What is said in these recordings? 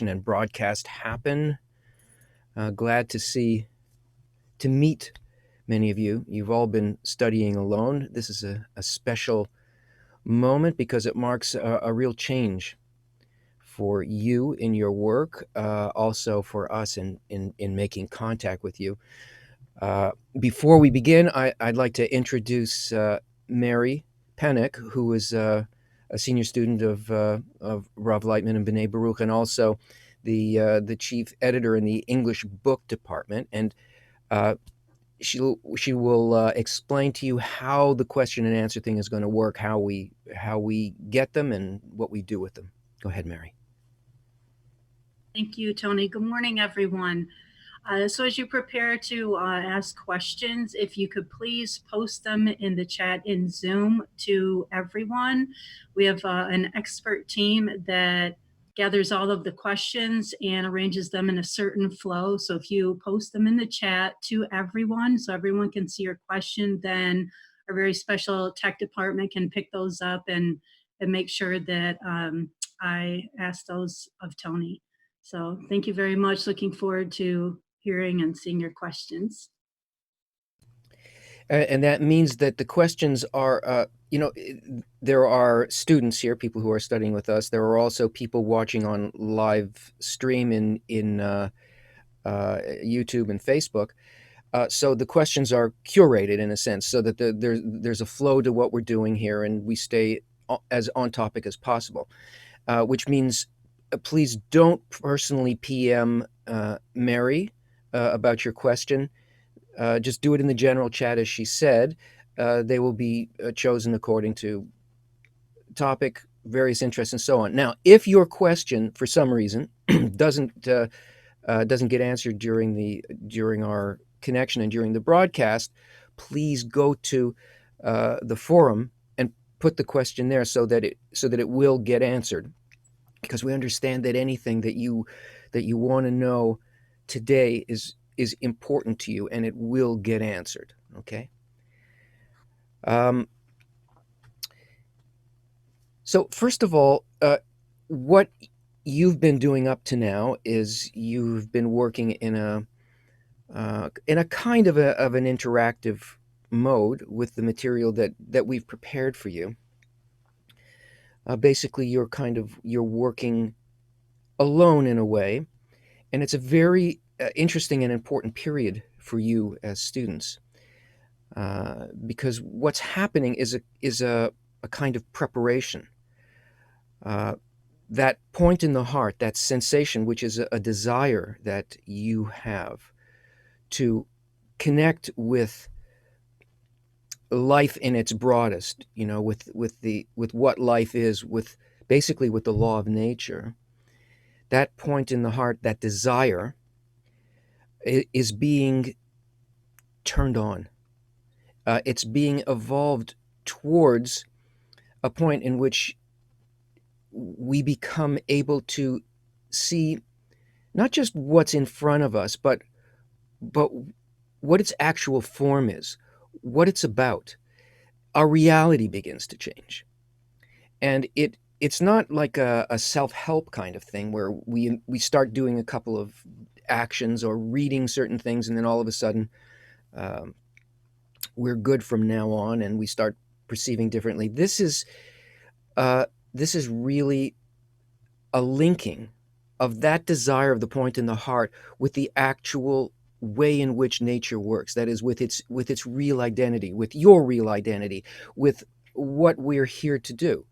and broadcast happen. Glad to meet many of you. You've all been studying alone. This is a special moment because it marks a real change for you in your work, also for us in making contact with you. Before we begin, I'd like to introduce Mary Pennick, who is a senior student of Rav Lightman and B'nai Baruch, and also the chief editor in the English book department. And she will explain to you how the question and answer thing is going to work, how we get them, and what we do with them. Go ahead, Mary. Thank you, Tony. Good morning, everyone. So as you prepare to ask questions, if you could please post them in the chat in Zoom to everyone. We have an expert team that gathers all of the questions and arranges them in a certain flow. So if you post them in the chat to everyone, so everyone can see your question, then our very special tech department can pick those up and make sure that I ask those of Tony. So thank you very much. Looking forward to hearing and seeing your questions. And that means that the questions are, there are students here, people who are studying with us. There are also people watching on live stream in YouTube and Facebook. So the questions are curated in a sense, so that there's a flow to what we're doing here, and we stay as on topic as possible. Which means, please don't personally PM Mary about your question. Just do it in the general chat, as she said. They will be chosen according to topic, various interests, and so on. Now, if your question, for some reason, doesn't get answered during our connection and during the broadcast, please go to the forum and put the question there so that it will get answered. Because we understand that anything that you want to know today is important to you, and it will get answered. Okay. So first of all, what you've been doing up to now is you've been working in a kind of an interactive mode with the material that we've prepared for you. Basically, you're working alone in a way, and it's a very interesting and important period for you as students, because what's happening is a kind of preparation. That point in the heart, that sensation, which is a desire that you have to connect with life in its broadest, with what life is, with basically with the law of nature. That point in the heart, that desire, is being turned on. It's being evolved towards a point in which we become able to see not just what's in front of us, but what its actual form is, what it's about. Our reality begins to change. And it's not like a self-help kind of thing where we start doing a couple of actions or reading certain things, and then all of a sudden we're good from now on and we start perceiving differently. This is really a linking of that desire of the point in the heart with the actual way in which nature works. That is, with its real identity, with your real identity, with what we're here to do.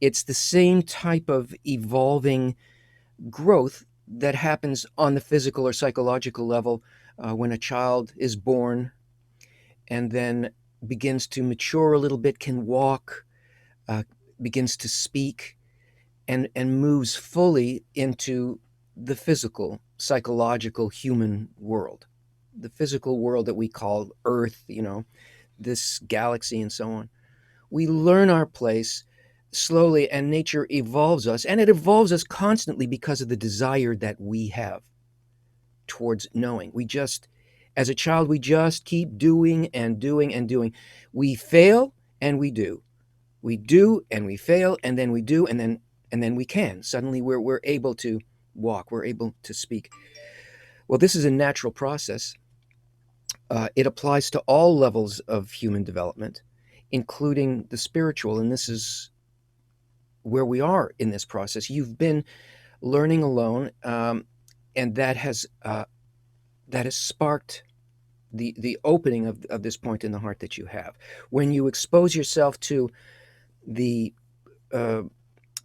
It's the same type of evolving growth that happens on the physical or psychological level when a child is born and then begins to mature a little bit, can walk, begins to speak, and moves fully into the physical, psychological, human world, the physical world that we call Earth, this galaxy and so on. We learn our place slowly, and nature evolves us, and it evolves us constantly because of the desire that we have towards knowing. As a child, we just keep doing and doing and doing. We fail and we do. We do and we fail, and then we do, and then we can. Suddenly we're able to walk, we're able to speak. Well, this is a natural process. It applies to all levels of human development, including the spiritual, and this is where we are in this process. You've been learning alone, and that has sparked the opening of this point in the heart that you have. When you expose yourself to the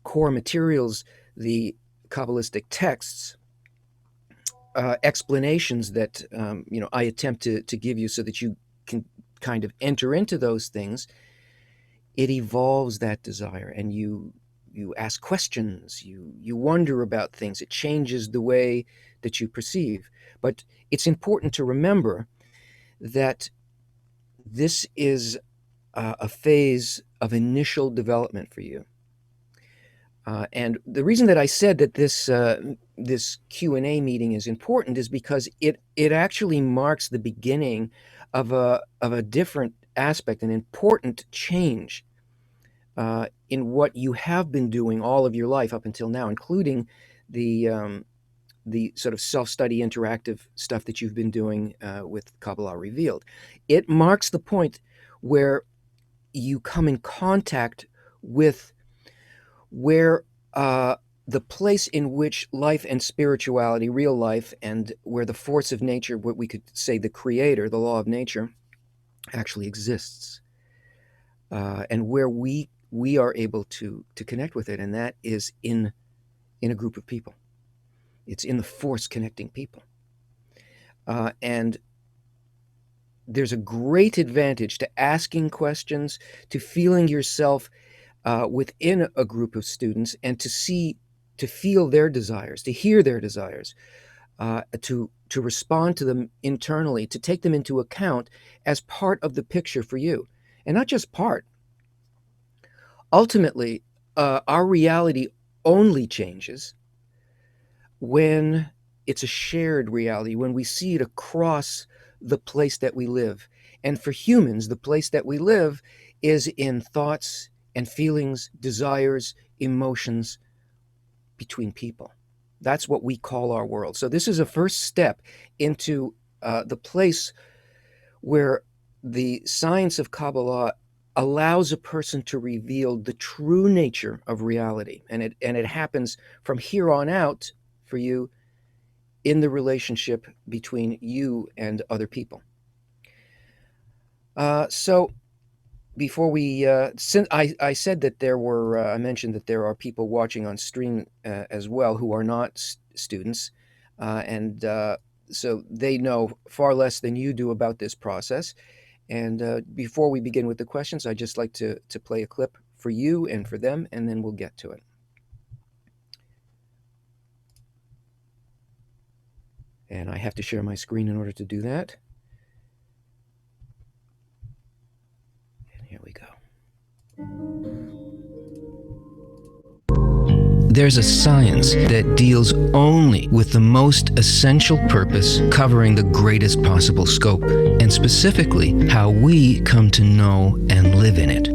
core materials, the Kabbalistic texts, explanations that I attempt to give you so that you can kind of enter into those things, it evolves that desire, and you ask questions, you wonder about things. It changes the way that you perceive. But it's important to remember that this is a phase of initial development for you. And the reason that I said that this Q&A meeting is important is because it actually marks the beginning of a different aspect, an important change in what you have been doing all of your life up until now, including the sort of self-study interactive stuff that you've been doing with Kabbalah Revealed. It marks the point where you come in contact with where the place in which life and spirituality, real life, and where the force of nature, what we could say the creator, the law of nature, actually exists, and where we are able to connect with it, and that is in a group of people. It's in the force connecting people. And there's a great advantage to asking questions, to feeling yourself within a group of students, and to feel their desires, to hear their desires, to respond to them internally, to take them into account as part of the picture for you, and not just part. Ultimately, our reality only changes when it's a shared reality, when we see it across the place that we live. And for humans, the place that we live is in thoughts and feelings, desires, emotions between people. That's what we call our world. So this is a first step into the place where the science of Kabbalah allows a person to reveal the true nature of reality. And it happens from here on out for you in the relationship between you and other people. So before we, since I said that there were, I mentioned that there are people watching on stream as well who are not students, and so they know far less than you do about this process. And before we begin with the questions, I'd just like to play a clip for you and for them, and then we'll get to it. And I have to share my screen in order to do that. And here we go. There's a science that deals only with the most essential purpose, covering the greatest possible scope, and specifically how we come to know and live in it.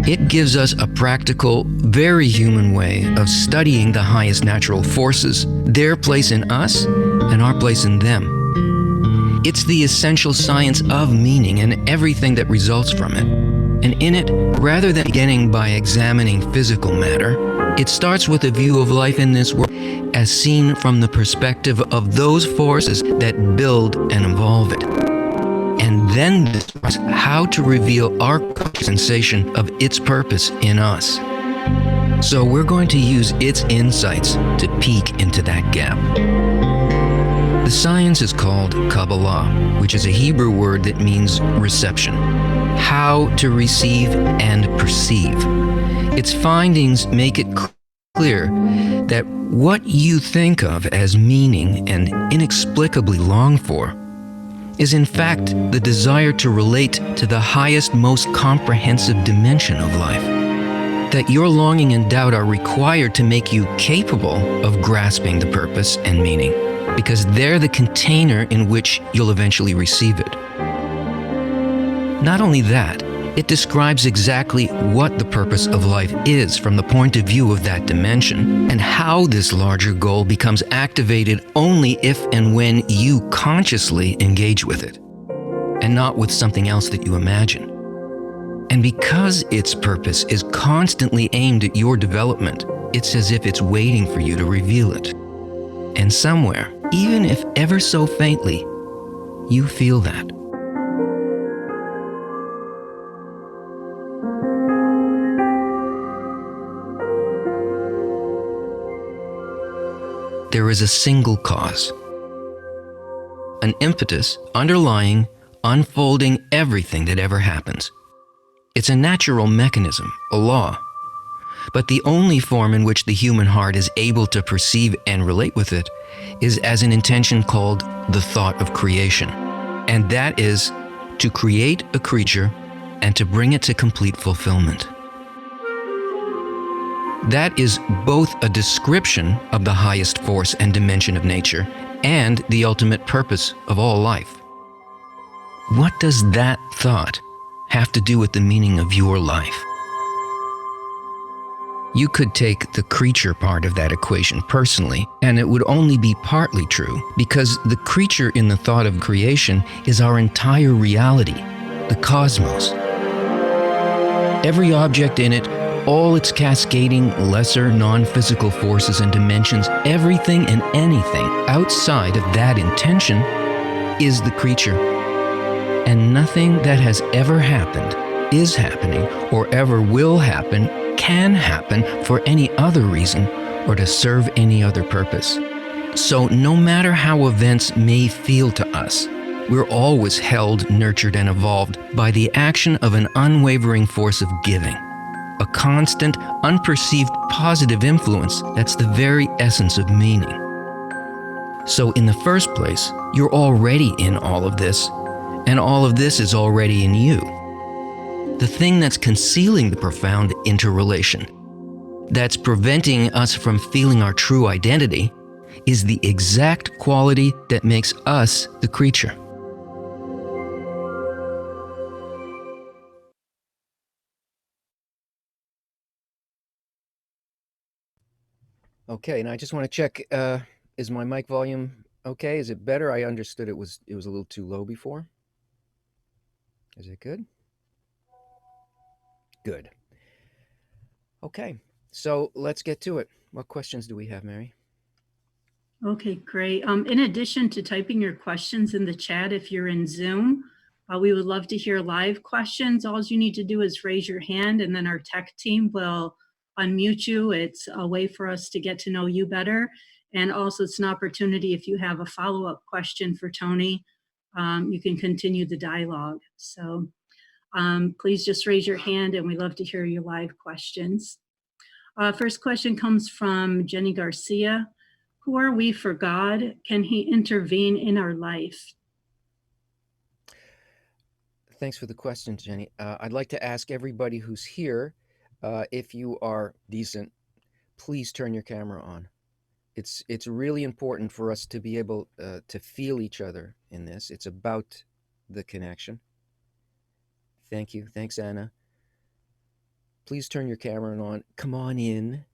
It gives us a practical, very human way of studying the highest natural forces, their place in us and our place in them. It's the essential science of meaning and everything that results from it. And in it, rather than beginning by examining physical matter, it starts with a view of life in this world as seen from the perspective of those forces that build and evolve it. And then discuss how to reveal our sensation of its purpose in us. So we're going to use its insights to peek into that gap. The science is called Kabbalah, which is a Hebrew word that means reception, how to receive and perceive. Its findings make it clear that what you think of as meaning and inexplicably long for is in fact the desire to relate to the highest, most comprehensive dimension of life. That your longing and doubt are required to make you capable of grasping the purpose and meaning, because they're the container in which you'll eventually receive it. Not only that, It describes exactly what the purpose of life is from the point of view of that dimension, and how this larger goal becomes activated only if and when you consciously engage with it, and not with something else that you imagine. And because its purpose is constantly aimed at your development, it's as if it's waiting for you to reveal it. And somewhere, even if ever so faintly, you feel that. There is a single cause, an impetus underlying, unfolding everything that ever happens. It's a natural mechanism, a law. But the only form in which the human heart is able to perceive and relate with it is as an intention called the thought of creation. And that is to create a creature and to bring it to complete fulfillment. That is both a description of the highest force and dimension of nature and the ultimate purpose of all life. What does that thought have to do with the meaning of your life? You could take the creature part of that equation personally, and it would only be partly true, because the creature in the thought of creation is our entire reality, the cosmos. Every object in it, all its cascading, lesser, non-physical forces and dimensions, everything and anything outside of that intention is the creature. And nothing that has ever happened, is happening, or ever will happen can happen for any other reason or to serve any other purpose. So no matter how events may feel to us, we're always held, nurtured, and evolved by the action of an unwavering force of giving, a constant, unperceived positive influence that's the very essence of meaning. So in the first place, you're already in all of this, and all of this is already in you. The thing that's concealing the profound interrelation, that's preventing us from feeling our true identity, is the exact quality that makes us the creature. Okay, and I just want to check, is my mic volume okay? Is it better? I understood it was a little too low before. Is it good? Good. Okay, so let's get to it. What questions do we have, Mary? Okay, great. In addition to typing your questions in the chat, if you're in Zoom, we would love to hear live questions. All you need to do is raise your hand, and then our tech team will unmute you. It's a way for us to get to know you better. And also, it's an opportunity if you have a follow-up question for Tony, you can continue the dialogue. So please just raise your hand, and we love to hear your live questions. First question comes from Jenny Garcia. Who are we for God? Can he intervene in our life? Thanks for the question, Jenny. I'd like to ask everybody who's here, if you are decent, please turn your camera on. It's really important for us to be able to feel each other in this. It's about the connection. Thank you. Thanks, Anna. Please turn your camera on. Come on in.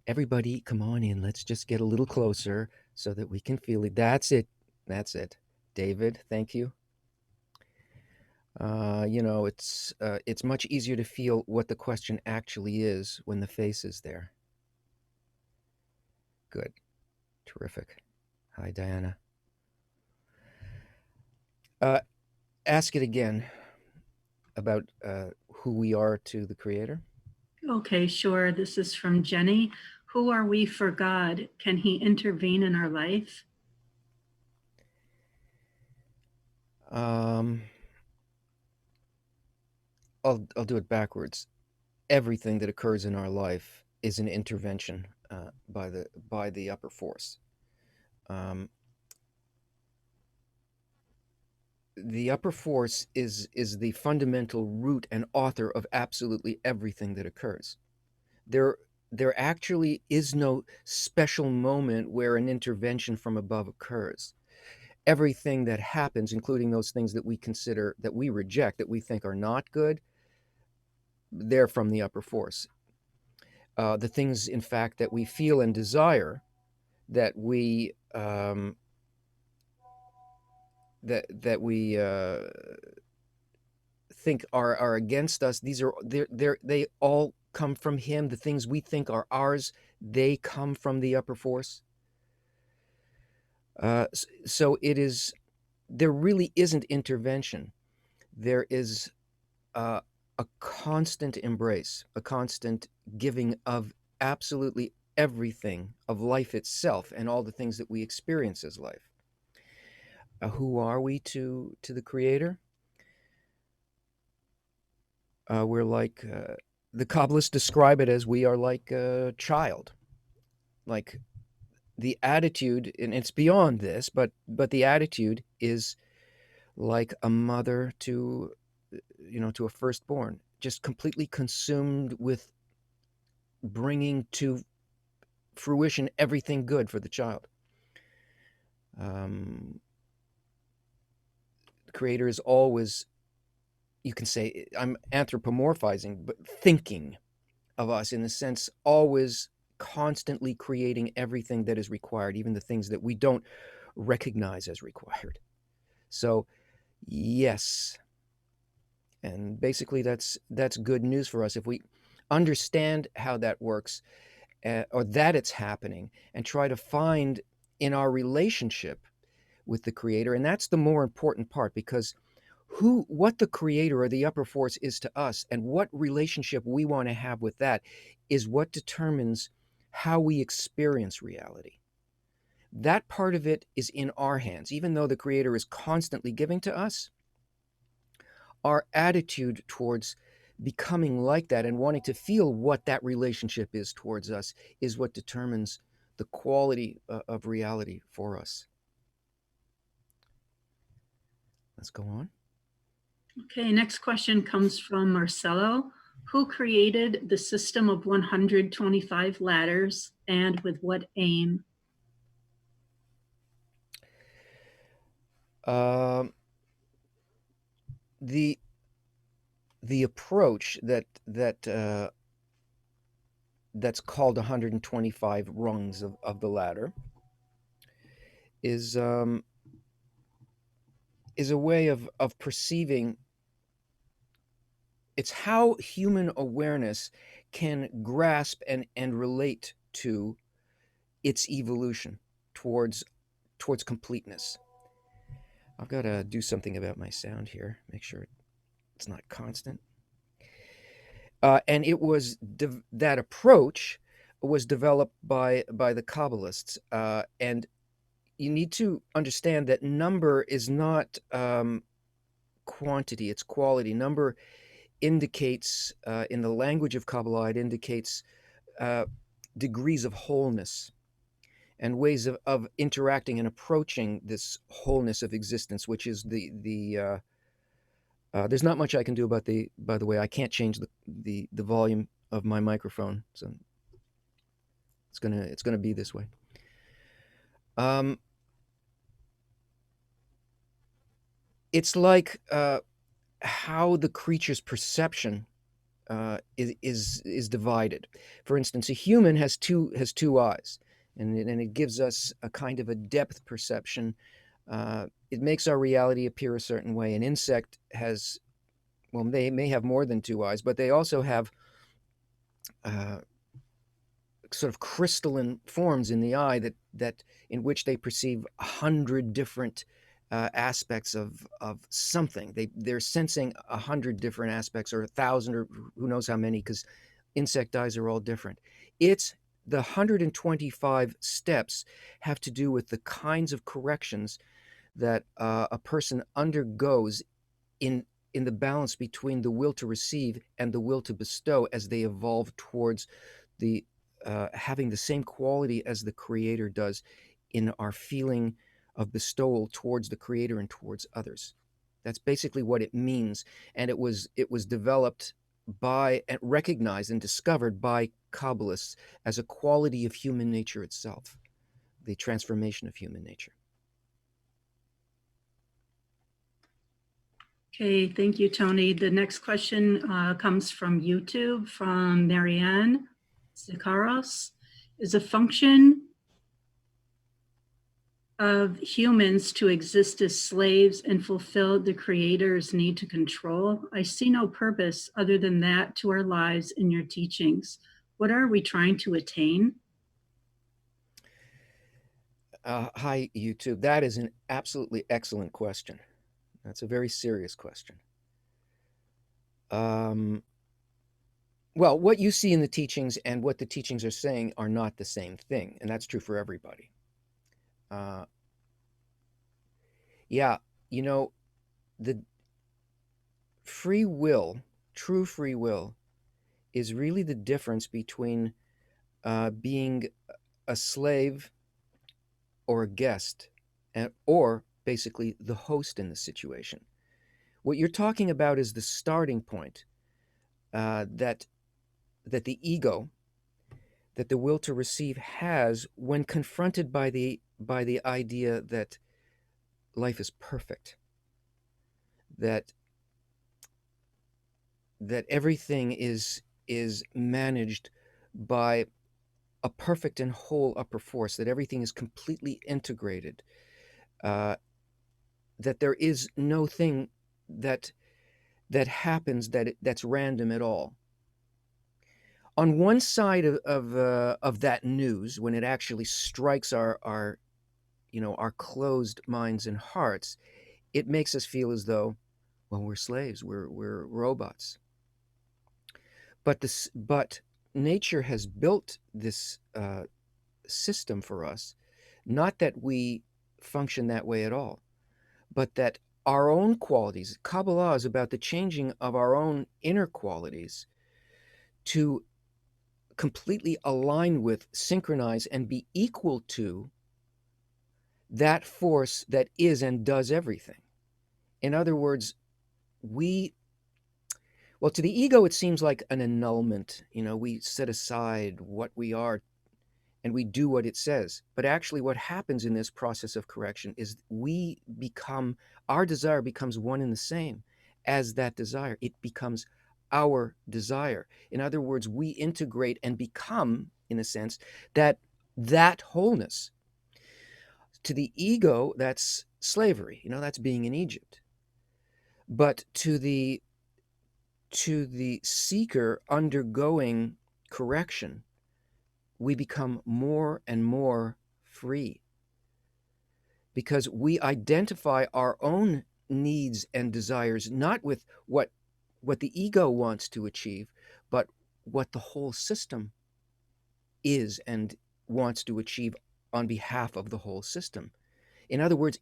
Everybody, come on in. Let's just get a little closer so that we can feel it. That's it. That's it. David, thank you. It's much easier to feel what the question actually is when the face is there. Good. Terrific. Hi, Diana. Ask it again about who we are to the Creator. Okay, sure. This is from Jenny. Who are we for God? Can he intervene in our life? I'll do it backwards. Everything that occurs in our life is an intervention by the upper force. The upper force is the fundamental root and author of absolutely everything that occurs. There actually is no special moment where an intervention from above occurs. Everything that happens, including those things that we consider, that we reject, that we think are not good, they're from the upper force. The things, in fact, that we feel and desire, that we think are against us, these are they all come from him. The things we think are ours, they come from the upper force. So it is, there really isn't intervention. There is uh, a constant embrace, a constant giving of absolutely everything, of life itself and all the things that we experience as life. Who are we to the Creator? We're like, the Kabbalists describe it as, we are like a child. Like, the attitude, and it's beyond this, but the attitude is like a mother to, to a firstborn, just completely consumed with bringing to fruition everything good for the child. Um, the Creator is always, you can say, I'm anthropomorphizing, but thinking of us in the sense, always constantly creating everything that is required, even the things that we don't recognize as required. So, yes, and basically that's good news for us if we understand how that works, or that it's happening, and try to find in our relationship with the Creator. And that's the more important part, because what the Creator or the upper force is to us, and what relationship we want to have with that, is what determines how we experience reality. That part of it is in our hands. Even though the Creator is constantly giving to us, our attitude towards becoming like that and wanting to feel what that relationship is towards us is what determines the quality of reality for us. Let's go on. Okay, next question comes from Marcelo. Who created the system of 125 ladders and with what aim? Um, the the approach that's called 125 rungs of the ladder is is a way of perceiving. It's how human awareness can grasp and relate to its evolution towards completeness. I've got to do something about my sound here, make sure it's not constant. And it was that approach was developed by the Kabbalists, and you need to understand that number is not quantity; it's quality. Number indicates, in the language of Kabbalah, it indicates uh, degrees of wholeness and ways of interacting and approaching this wholeness of existence, which is there's not much I can do about by the way, I can't change the volume of my microphone, so it's gonna be this way. Um, it's like how the creature's perception is divided. For instance, a human has two eyes, and it gives us a kind of a depth perception. It makes our reality appear a certain way. An insect has, well, they may have more than two eyes, but they also have uh, sort of crystalline forms in the eye that in which they perceive 100 different aspects of something. They're sensing 100 different aspects, or 1,000, or who knows how many, because insect eyes are all different. It's the 125 steps have to do with the kinds of corrections that a person undergoes in in the balance between the will to receive and the will to bestow, as they evolve towards the having the same quality as the Creator does in our feeling of bestowal towards the Creator and towards others. That's basically what it means, and it was developed by and recognized and discovered by Kabbalists as a quality of human nature itself, the transformation of human nature. Okay, thank you, Tony. The next question comes from YouTube from Marianne Zikaros. Is a function of humans to exist as slaves and fulfill the Creator's need to control? I see no purpose other than that to our lives in your teachings. What are we trying to attain? Hi, YouTube. That is an absolutely excellent question. That's a very serious question. Um, well, what you see in the teachings and what the teachings are saying are not the same thing, and that's true for everybody. Uh, yeah, you know, the free will, true free will, is really the difference between being a slave or a guest, or basically the host in the situation. What you're talking about is the starting point, that the ego, that the will to receive has when confronted by the idea that life is perfect, that everything is managed by a perfect and whole upper force, that everything is completely integrated, uh, that there is no thing that happens that's random at all. On one side of that news, when it actually strikes our our closed minds and hearts, it makes us feel as though, well, we're slaves, we're robots. But nature has built this system for us, not that we function that way at all, but that our own qualities, Kabbalah is about the changing of our own inner qualities to completely align with, synchronize, and be equal to that force that is and does everything. In other words, we, well, to the ego, it seems like an annulment. We set aside what we are and we do what it says. But actually, what happens in this process of correction is our desire becomes one and the same as that desire. It becomes our desire. In other words, we integrate and become, in a sense, that wholeness. To the ego, that's slavery. That's being in Egypt. But to the seeker undergoing correction, we become more and more free because we identify our own needs and desires not with what the ego wants to achieve, but what the whole system is and wants to achieve on behalf of the whole system. In other words,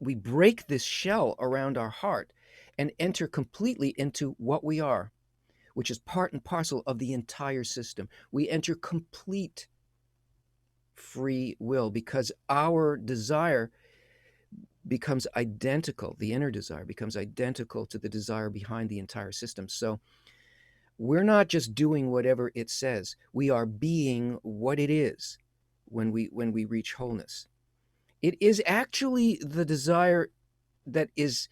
we break this shell around our heart and enter completely into what we are, which is part and parcel of the entire system. We enter complete free will because our desire becomes identical, the inner desire becomes identical to the desire behind the entire system. So we're not just doing whatever it says, we are being what it is when we reach wholeness. It is actually the desire that is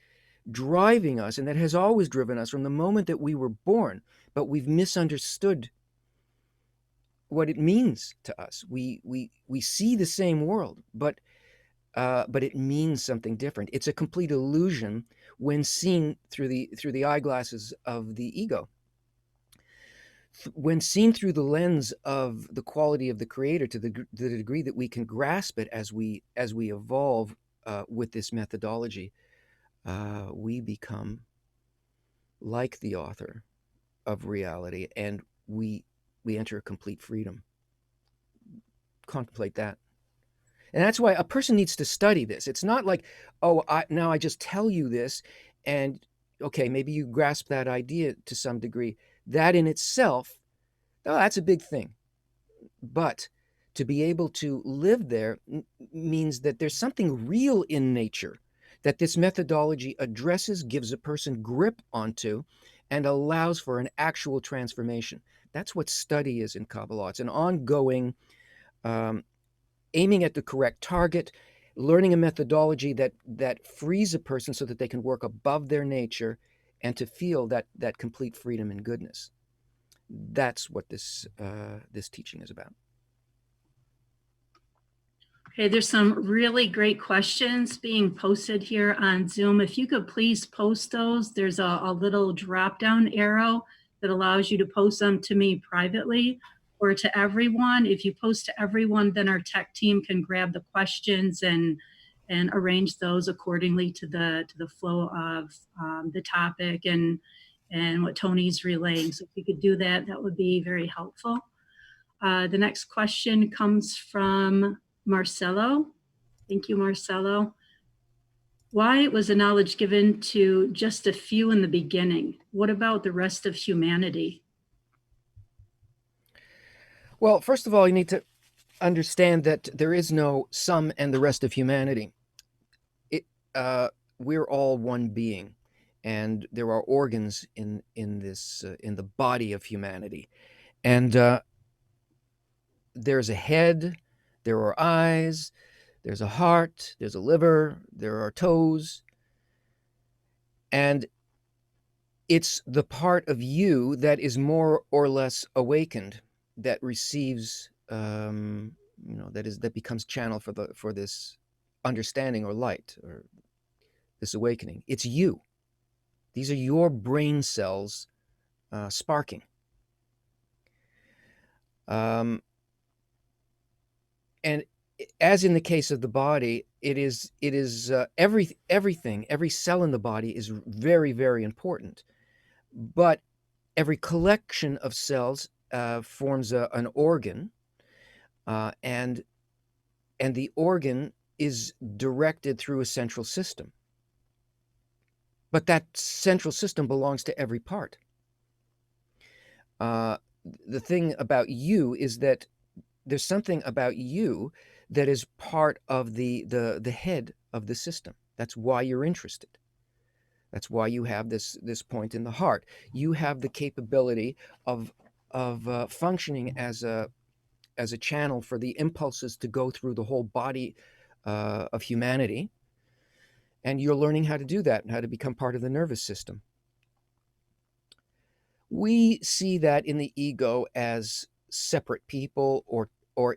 driving us and that has always driven us from the moment that we were born, but we've misunderstood what it means to us. We see the same world, but it means something different. It's a complete illusion when seen through the eyeglasses of the ego. When seen through the lens of the quality of the creator, to the degree that we can grasp it as we evolve with this methodology, we become like the author of reality, and we enter a complete freedom. Contemplate that. And that's why a person needs to study this. It's not like, oh, now I just tell you this, and okay, maybe you grasp that idea to some degree. That in itself, oh, that's a big thing. But to be able to live there means that there's something real in nature that this methodology addresses, gives a person grip onto, and allows for an actual transformation. That's what study is in Kabbalah. It's an ongoing, um, aiming at the correct target, learning a methodology that frees a person so that they can work above their nature and to feel that complete freedom and goodness. That's what this teaching is about. Okay, there's some really great questions being posted here on Zoom. If you could please post those, there's a little drop down arrow that allows you to post them to me privately or to everyone. If you post to everyone, then our tech team can grab the questions and arrange those accordingly to the flow of the topic and what Tony's relaying. So if you could do that, that would be very helpful. The next question comes from Marcelo. Thank you, Marcelo. Why was the knowledge given to just a few in the beginning? What about the rest of humanity? Well, first of all, you need to understand that there is no some and the rest of humanity. It, we're all one being, and there are organs in this in the body of humanity, and there's a head, there are eyes, there's a heart, there's a liver, there are toes, and it's the part of you that is more or less awakened that receives that becomes channel for this understanding or light or this awakening. It's you. These are your brain cells sparking. And as in the case of the body, it is everything, every cell in the body is very, very important. But every collection of cells forms an organ, and the organ is directed through a central system. But that central system belongs to every part. The thing about you is that there's something about you that is part of the head of the system. That's why you're interested. That's why you have this point in the heart. You have the capability of functioning as a channel for the impulses to go through the whole body of humanity, and you're learning how to do that and how to become part of the nervous system. We see that in the ego as separate people or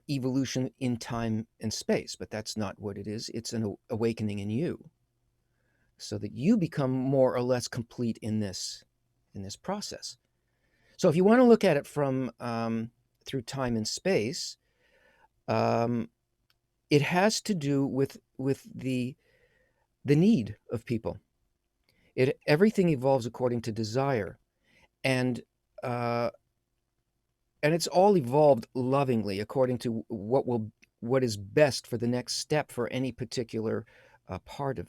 evolution in time and space, but that's not what it is. It's an awakening in you, so that you become more or less complete in this process. So if you want to look at it from through time and space, it has to do with the need of people. Everything evolves according to desire, and uh, it's all evolved lovingly according to what is best for the next step for any particular part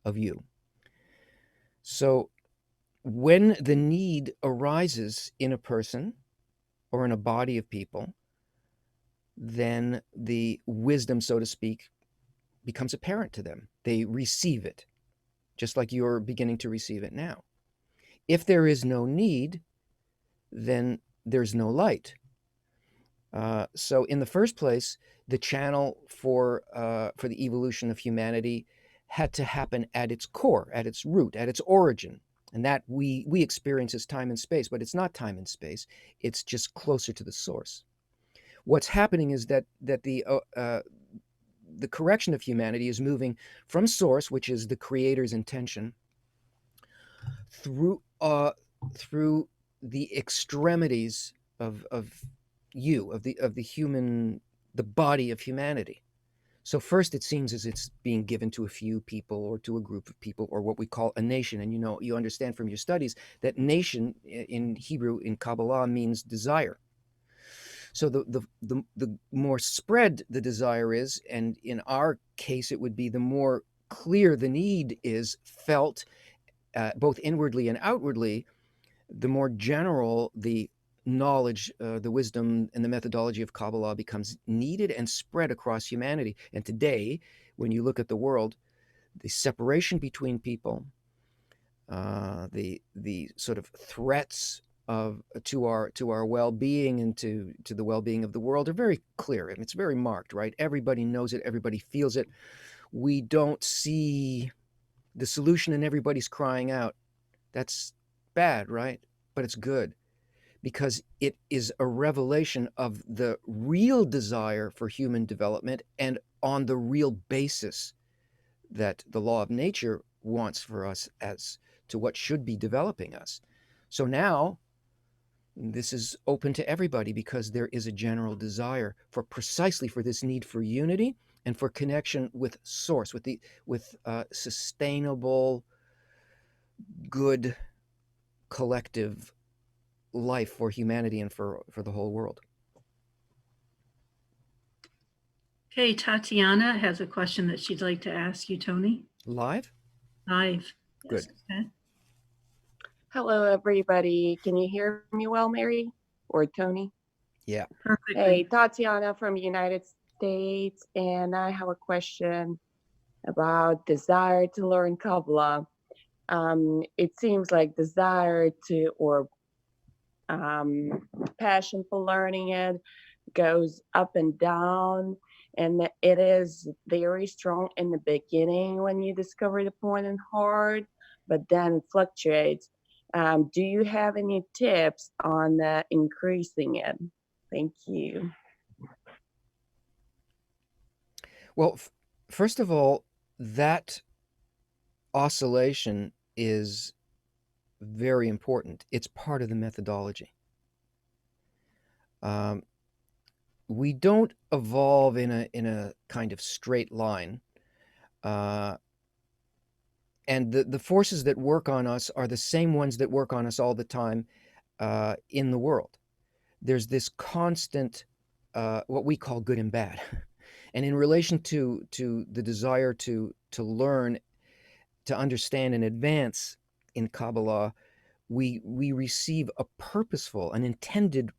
of you. So when the need arises in a person or in a body of people, then the wisdom, so to speak, becomes apparent to them. They receive it, just like you're beginning to receive it now. If there is no need, then there's no light. So in the first place, the channel for the evolution of humanity had to happen at its core, at its root, at its origin, and that we experience as time and space, but it's not time and space. It's just closer to the source. What's happening is that the correction of humanity is moving from source, which is the creator's intention, through through the extremities of you, of the human, the body of humanity. So first it seems as it's being given to a few people or to a group of people or what we call a nation. And you understand from your studies that nation in Hebrew, in Kabbalah, means desire. So the more spread the desire is, and in our case it would be the more clear the need is felt, both inwardly and outwardly, the more general the knowledge, the wisdom, and the methodology of Kabbalah becomes needed and spread across humanity. And today, when you look at the world, the separation between people, the sort of threats of to our well-being and to the well-being of the world are very clear, and it's very marked, right? Everybody knows it, everybody feels it. We don't see the solution, and everybody's crying out. That's bad, right? But it's good because it is a revelation of the real desire for human development and on the real basis that the law of nature wants for us as to what should be developing us. So now this is open to everybody because there is a general desire for precisely for this need for unity and for connection with source, with sustainable, good, collective life for humanity and for the whole world. Okay, Tatiana has a question that she'd like to ask you, Tony. Live? Live. Good. Yes. Okay. Hello, everybody. Can you hear me well, Mary or Tony? Yeah. Hey, Perfectly. Tatiana from United States, and I have a question about desire to learn Kabbalah. It seems like desire to or passion for learning it goes up and down, and it is very strong in the beginning when you discover the point in heart, but then it fluctuates. Do you have any tips on increasing it? Thank you. Well, first of all, that oscillation is very important. It's part of the methodology. Um, we don't evolve in a kind of straight line, uh, and the forces that work on us are the same ones that work on us all the time in the world. There's this constant, what we call good and bad, and in relation to the desire to learn, to understand and advance in Kabbalah, we receive a purposeful, an intended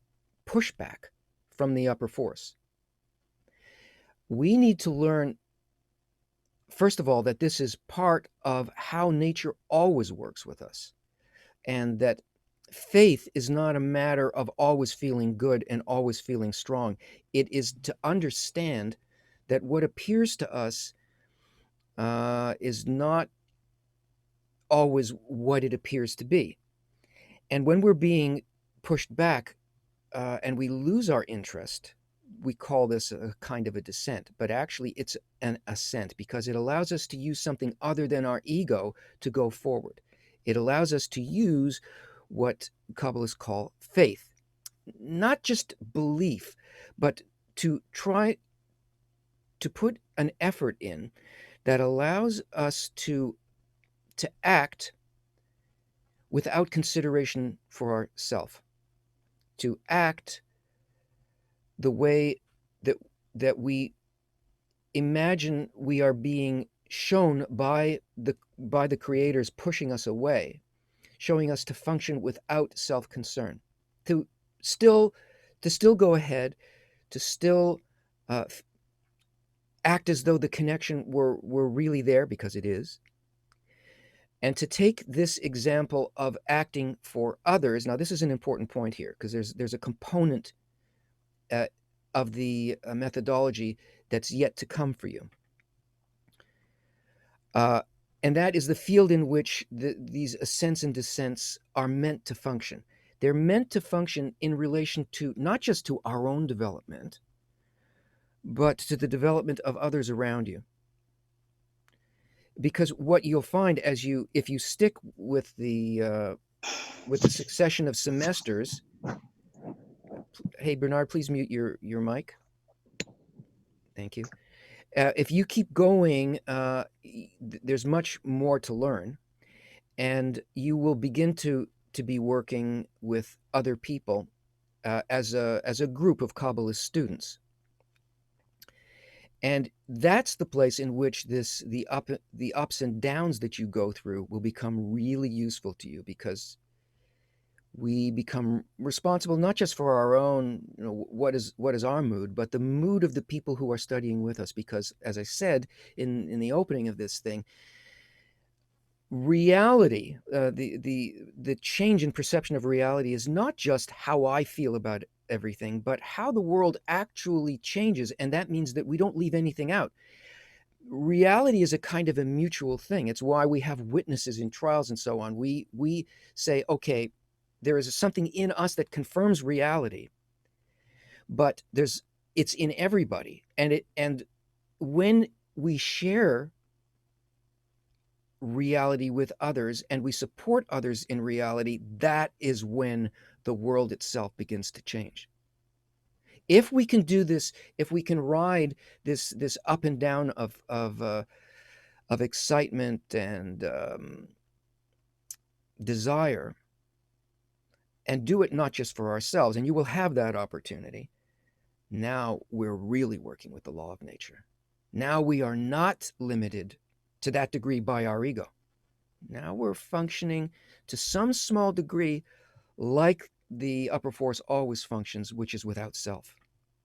pushback from the upper force. We need to learn, first of all, that this is part of how nature always works with us, and that faith is not a matter of always feeling good and always feeling strong. It is to understand that what appears to us is not always what it appears to be. And when we're being pushed back and we lose our interest, we call this a kind of a descent, but actually it's an ascent because it allows us to use something other than our ego to go forward. It allows us to use what Kabbalists call faith, not just belief, but to try to put an effort in that allows us to act without consideration for ourself, to act the way that we imagine we are being shown by the creators pushing us away, showing us to function without self-concern, to still to still go ahead, to still uh, act as though the connection were really there because it is, and to take this example of acting for others. Now, this is an important point here because there's a component uh, of the methodology that's yet to come for you. Uh, and that is the field in which these ascents and descents are meant to function. They're meant to function in relation to not just to our own development, but to the development of others around you. Because what you'll find if you stick with the succession of semesters. Hey, Bernard, please mute your mic. Thank you. If you keep going, there's much more to learn, and you will begin to be working with other people as a group of Kabbalist students, and that's the place in which the ups and downs that you go through will become really useful to you, because we become responsible not just for our own, what is our mood, but the mood of the people who are studying with us. Because, as I said in the opening of this thing, reality, the change in perception of reality is not just how I feel about everything, but how the world actually changes, and that means that we don't leave anything out. Reality is a kind of a mutual thing. It's why we have witnesses in trials and so on. We say, okay, there is something in us that confirms reality, but it's in everybody, and when we share reality with others and we support others in reality, that is when the world itself begins to change. If we can do this, if we can ride this up and down of excitement and desire, and do it not just for ourselves, and you will have that opportunity. Now we're really working with the law of nature. Now we are not limited to that degree by our ego. Now we're functioning to some small degree like the upper force always functions, which is without self,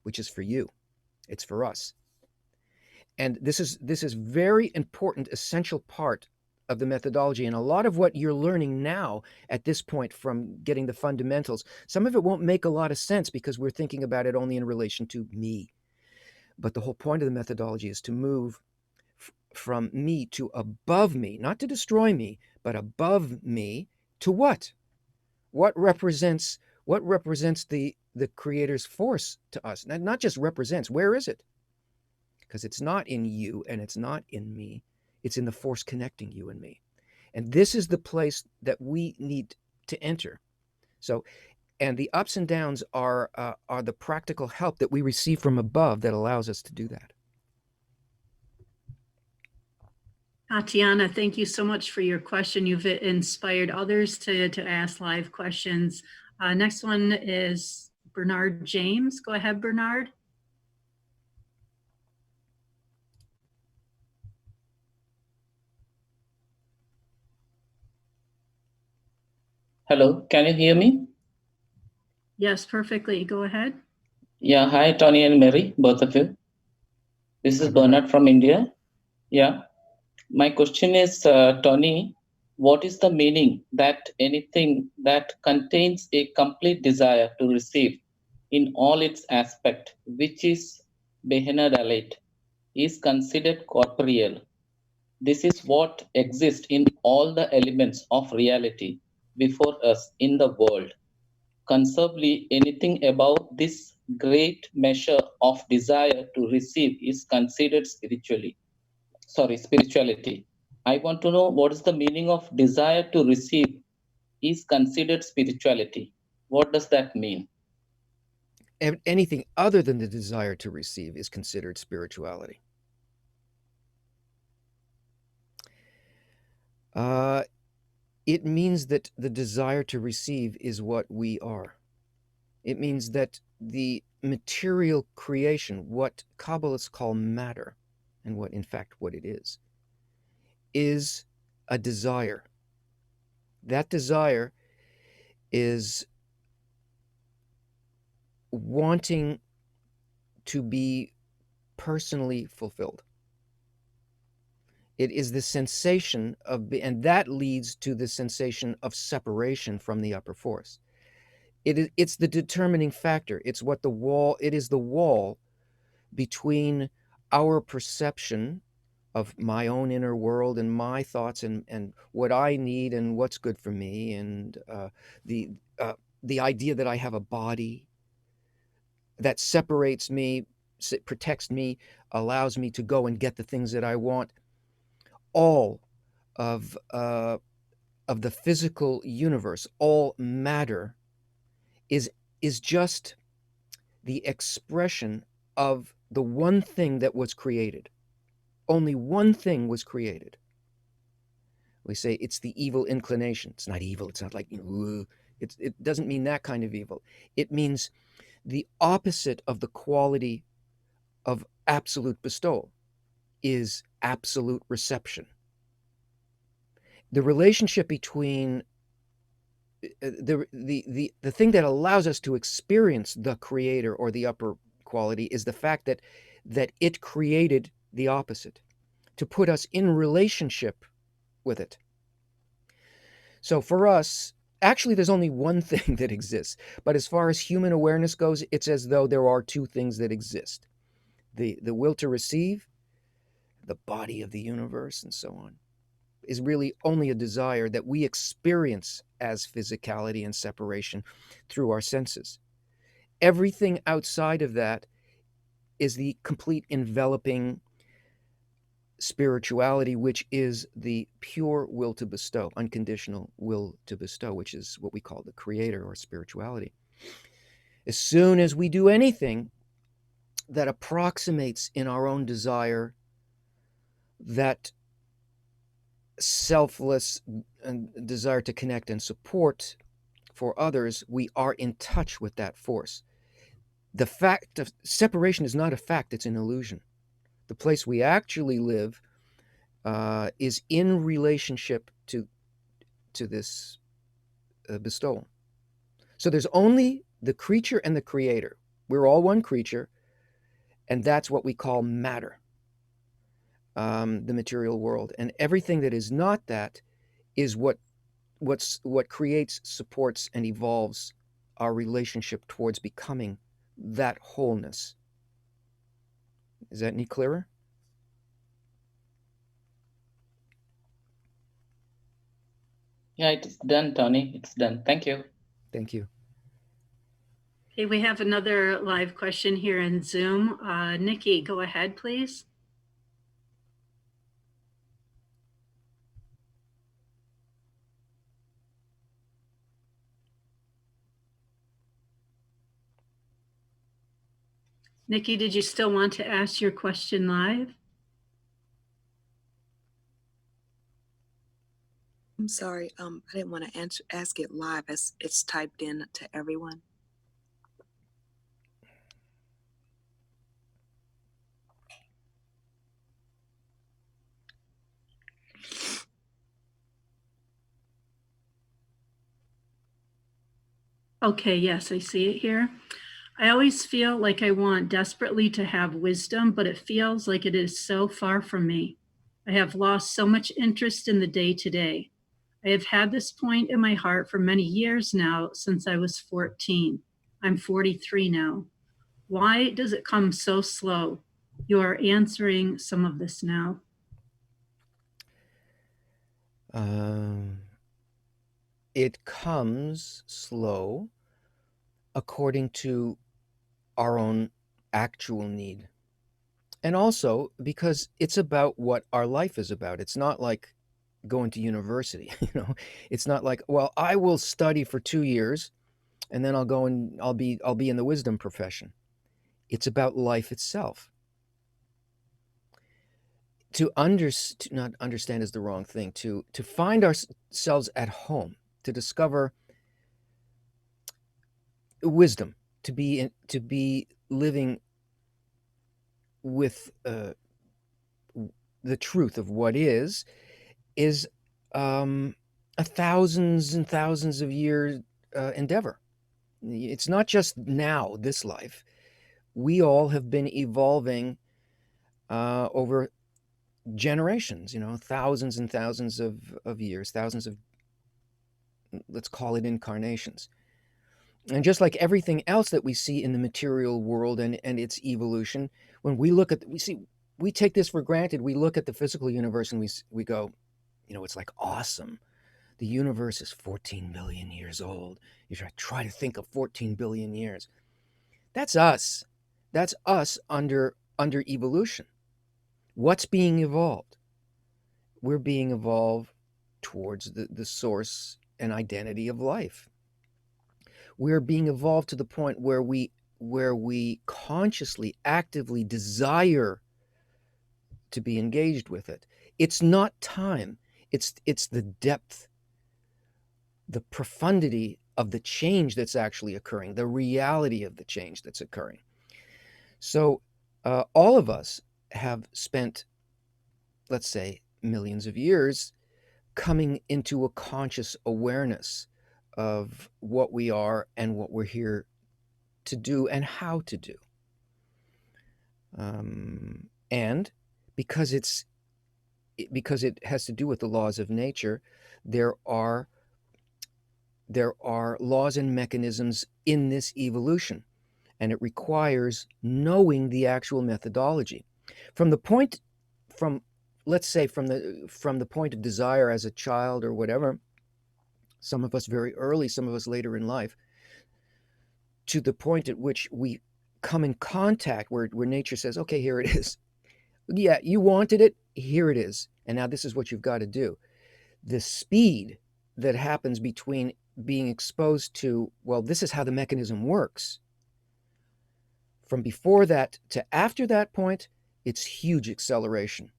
which is for you. It's for us. And this is very important, essential part of the methodology. And a lot of what you're learning now at this point from getting the fundamentals, some of it won't make a lot of sense because we're thinking about it only in relation to me. But the whole point of the methodology is to move from me to above me, not to destroy me, but above me to what? What represents the creator's force to us? Not just represents, where is it? Because it's not in you and it's not in me. It's in the force connecting you and me. And this is the place that we need to enter. So, and the ups and downs are the practical help that we receive from above that allows us to do that. Tatiana, thank you so much for your question. You've inspired others to ask live questions. Next one is Bernard James. Go ahead, Bernard. Hello, can you hear me? Yes, perfectly. Go ahead. Yeah, hi, Tony and Mary, both of you. This is Bernard from India. Yeah, my question is, Tony, what is the meaning that anything that contains a complete desire to receive in all its aspect, which is Behenadalit, is considered corporeal? This is what exists in all the elements of reality before us in the world. Conceivably, anything above this great measure of desire to receive is considered spirituality. I want to know what is the meaning of desire to receive is considered spirituality. What does that mean? Anything other than the desire to receive is considered spirituality. It means that the desire to receive is what we are. It means that the material creation, what Kabbalists call matter, and what in fact what it is a desire. That desire is wanting to be personally fulfilled. It is the sensation of, and that leads to the sensation of separation from the upper force. It's the determining factor. It's what it is the wall between our perception of my own inner world and my thoughts and what I need and what's good for me, and the the idea that I have a body that separates me, protects me, allows me to go and get the things that I want. All of the physical universe, all matter, is just the expression of the one thing that was created. Only one thing was created. We say it's the evil inclination. It's not evil. It's not like, it doesn't mean that kind of evil. It means the opposite of the quality of absolute bestowal is absolute reception. The relationship between the thing that allows us to experience the creator or the upper quality is the fact that it created the opposite to put us in relationship with it. So for us, actually, there's only one thing that exists. But as far as human awareness goes, it's as though there are two things that exist: the will to receive, the body of the universe, and so on, is really only a desire that we experience as physicality and separation through our senses. Everything outside of that is the complete enveloping spirituality, which is the pure will to bestow, unconditional will to bestow, which is what we call the creator or spirituality. As soon as we do anything that approximates in our own desire that selfless desire to connect and support for others, we are in touch with that force. The fact of separation is not a fact, it's an illusion. The place we actually live is in relationship to this bestowal. So there's only the creature and the creator. We're all one creature, and that's what we call matter, the material world. And everything that is not that is what creates, supports, and evolves our relationship towards becoming that wholeness. Is that any clearer? Yeah, it's done, Tony. It's done. Thank you. Thank you. Okay, we have another live question here in Zoom. Nikki, go ahead, please. Nikki, did you still want to ask your question live? I'm sorry, I didn't want to ask it live as it's typed in to everyone. Okay, yes, I see it here. I always feel like I want desperately to have wisdom, but it feels like it is so far from me. I have lost so much interest in the day to day. I have had this point in my heart for many years now, since I was 14. I'm 43 now. Why does it come so slow? You are answering some of this now. It comes slow according to our own actual need. And also because it's about what our life is about. It's not like going to university, It's not like, well, I will study for 2 years and then I'll go and I'll be in the wisdom profession. It's about life itself. To not understand is the wrong thing. To find ourselves at home, to discover wisdom, to be living with the truth of what is a thousands and thousands of year endeavor. It's not just now, this life. We all have been evolving over generations, thousands and thousands of years, thousands of, let's call it, incarnations. And just like everything else that we see in the material world and its evolution, when we look at, we take this for granted. We look at the physical universe and we go, it's like awesome. The universe is 14 billion years old. You should try to think of 14 billion years. That's us. That's us under evolution. What's being evolved? We're being evolved towards the source and identity of life. We're being evolved to the point where we consciously, actively desire to be engaged with it. It's not time. It's the depth, the profundity of the change that's actually occurring, the reality of the change that's occurring. So all of us have spent, let's say, millions of years coming into a conscious awareness of what we are and what we're here to do and how to do. And because it has to do with the laws of nature, there are there are laws and mechanisms in this evolution, and it requires knowing the actual methodology. From the point, from let's say from the point of desire as a child or whatever, some of us very early, some of us later in life, to the point at which we come in contact where nature says, okay, here it is. Yeah, you wanted it, here it is. And now this is what you've got to do. The speed that happens between being exposed to, well, this is how the mechanism works, from before that to after that point, it's huge acceleration.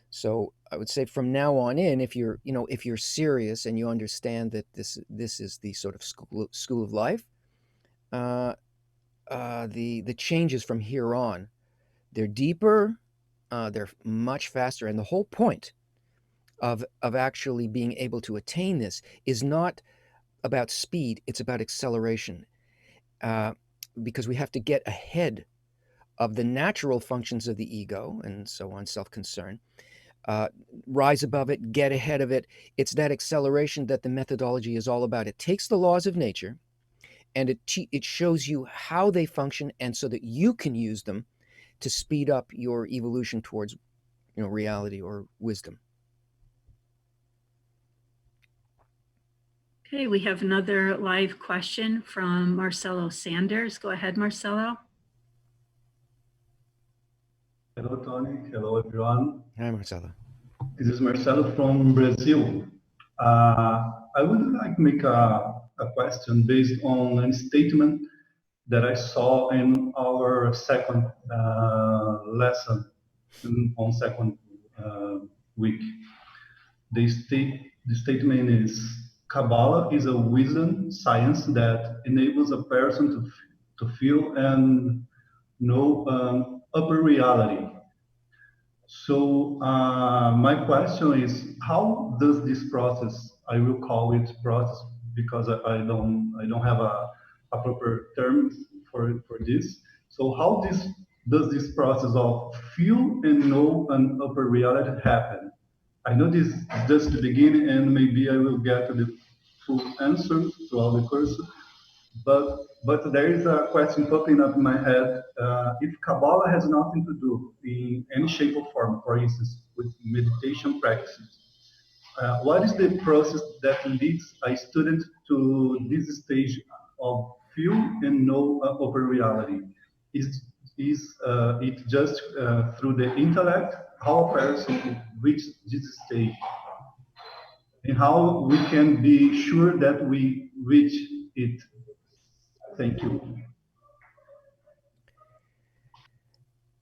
So I would say from now on in, if you're serious and you understand that this is the sort of school of life, the changes from here on, they're deeper, they're much faster, and the whole point of actually being able to attain this is not about speed, it's about acceleration, because we have to get ahead of the natural functions of the ego and so on, self-concern, rise above it, get ahead of it. It's that acceleration that the methodology is all about. It takes the laws of nature and it shows you how they function, and so that you can use them to speed up your evolution towards reality or wisdom. Okay, we have another live question from Marcelo Sanders. Go ahead, Marcelo. Hello, Tony. Hello, everyone. Hi, Marcelo. This is Marcelo from Brazil. I would like to make a question based on a statement that I saw in our second lesson on second week. The statement is, Kabbalah is a wisdom science that enables a person to feel and know upper reality. So my question is, how does this process, I will call it process because I don't have a proper term for this. So how does this process of feel and know an upper reality happen? I know this is just the beginning, and maybe I will get to the full answer throughout the course. But there is a question popping up in my head. If Kabbalah has nothing to do in any shape or form, for instance, with meditation practices, what is the process that leads a student to this stage of feel and know upper reality? Is it just through the intellect? How a person reach this stage? And how we can be sure that we reach it? Thank you.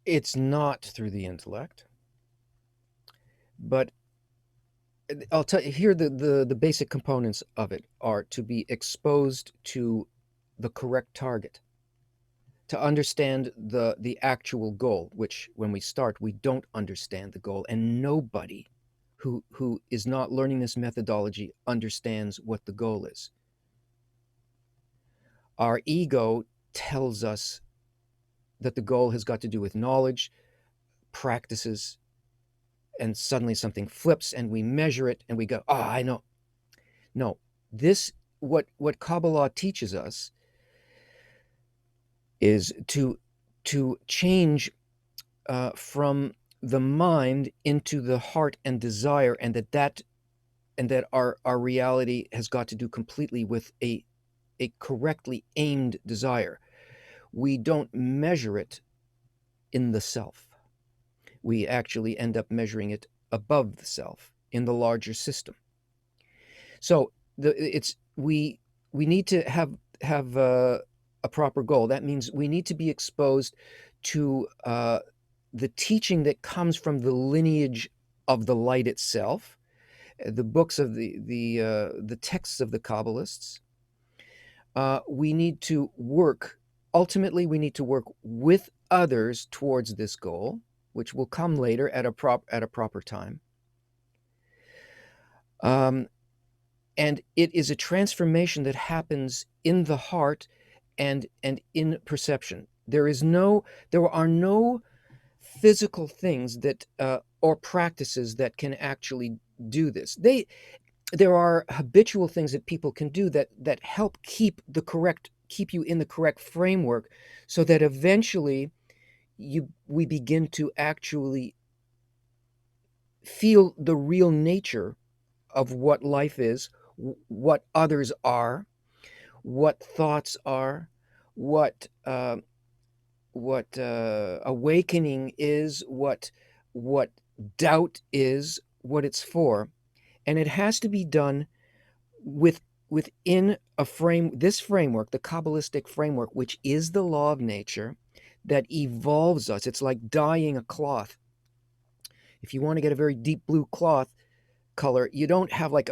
It's not through the intellect, but I'll tell you here, the basic components of it are to be exposed to the correct target, to understand the actual goal, which when we start, we don't understand the goal, and nobody who is not learning this methodology understands what the goal is. Our ego tells us that the goal has got to do with knowledge, practices, and suddenly something flips and we measure it and we go, oh, I know. No, what Kabbalah teaches us is to change from the mind into the heart and desire, and that our reality has got to do completely with a correctly aimed desire. We don't measure it in the self. We actually end up measuring it above the self in the larger system. So we need to have a proper goal. That means we need to be exposed to the teaching that comes from the lineage of the light itself, the books of the texts of the Kabbalists. We need to work. Ultimately, we need to work with others towards this goal, which will come later at a proper time. And it is a transformation that happens in the heart and in perception. There are no physical things that or practices that can actually do this. there are habitual things that people can do that help keep you in the correct framework, so that eventually we begin to actually feel the real nature of what life is, what others are, what thoughts are, what awakening is, what doubt is, what it's for. And it has to be done within this framework, the Kabbalistic framework, which is the law of nature that evolves us. It's like dyeing a cloth. If you want to get a very deep blue cloth color, you don't have like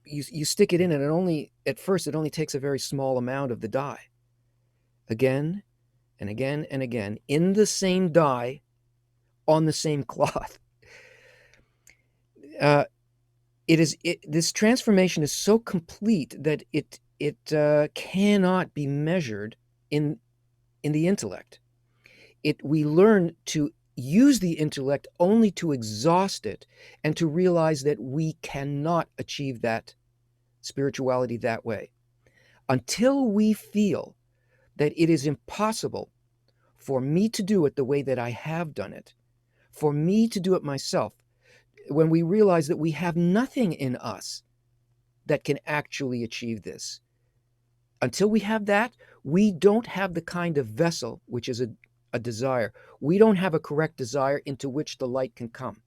you stick it in, and at first it only takes a very small amount of the dye. Again and again and again, in the same dye, on the same cloth. This transformation is so complete that it cannot be measured in the intellect. We learn to use the intellect only to exhaust it, and to realize that we cannot achieve that spirituality that way until we feel that it is impossible for me to do it the way that I have done it, for me to do it myself. When we realize that we have nothing in us that can actually achieve this, until we have that, we don't have the kind of vessel, which is a desire. We don't have a correct desire into which the light can come.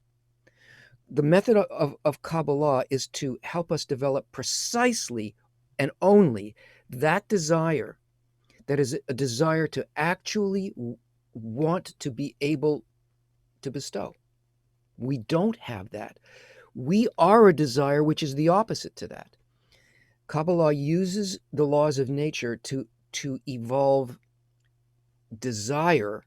The method of Kabbalah is to help us develop precisely and only that desire, that is a desire to actually want to be able to bestow. We don't have that. We are a desire which is the opposite to that. Kabbalah uses the laws of nature to evolve desire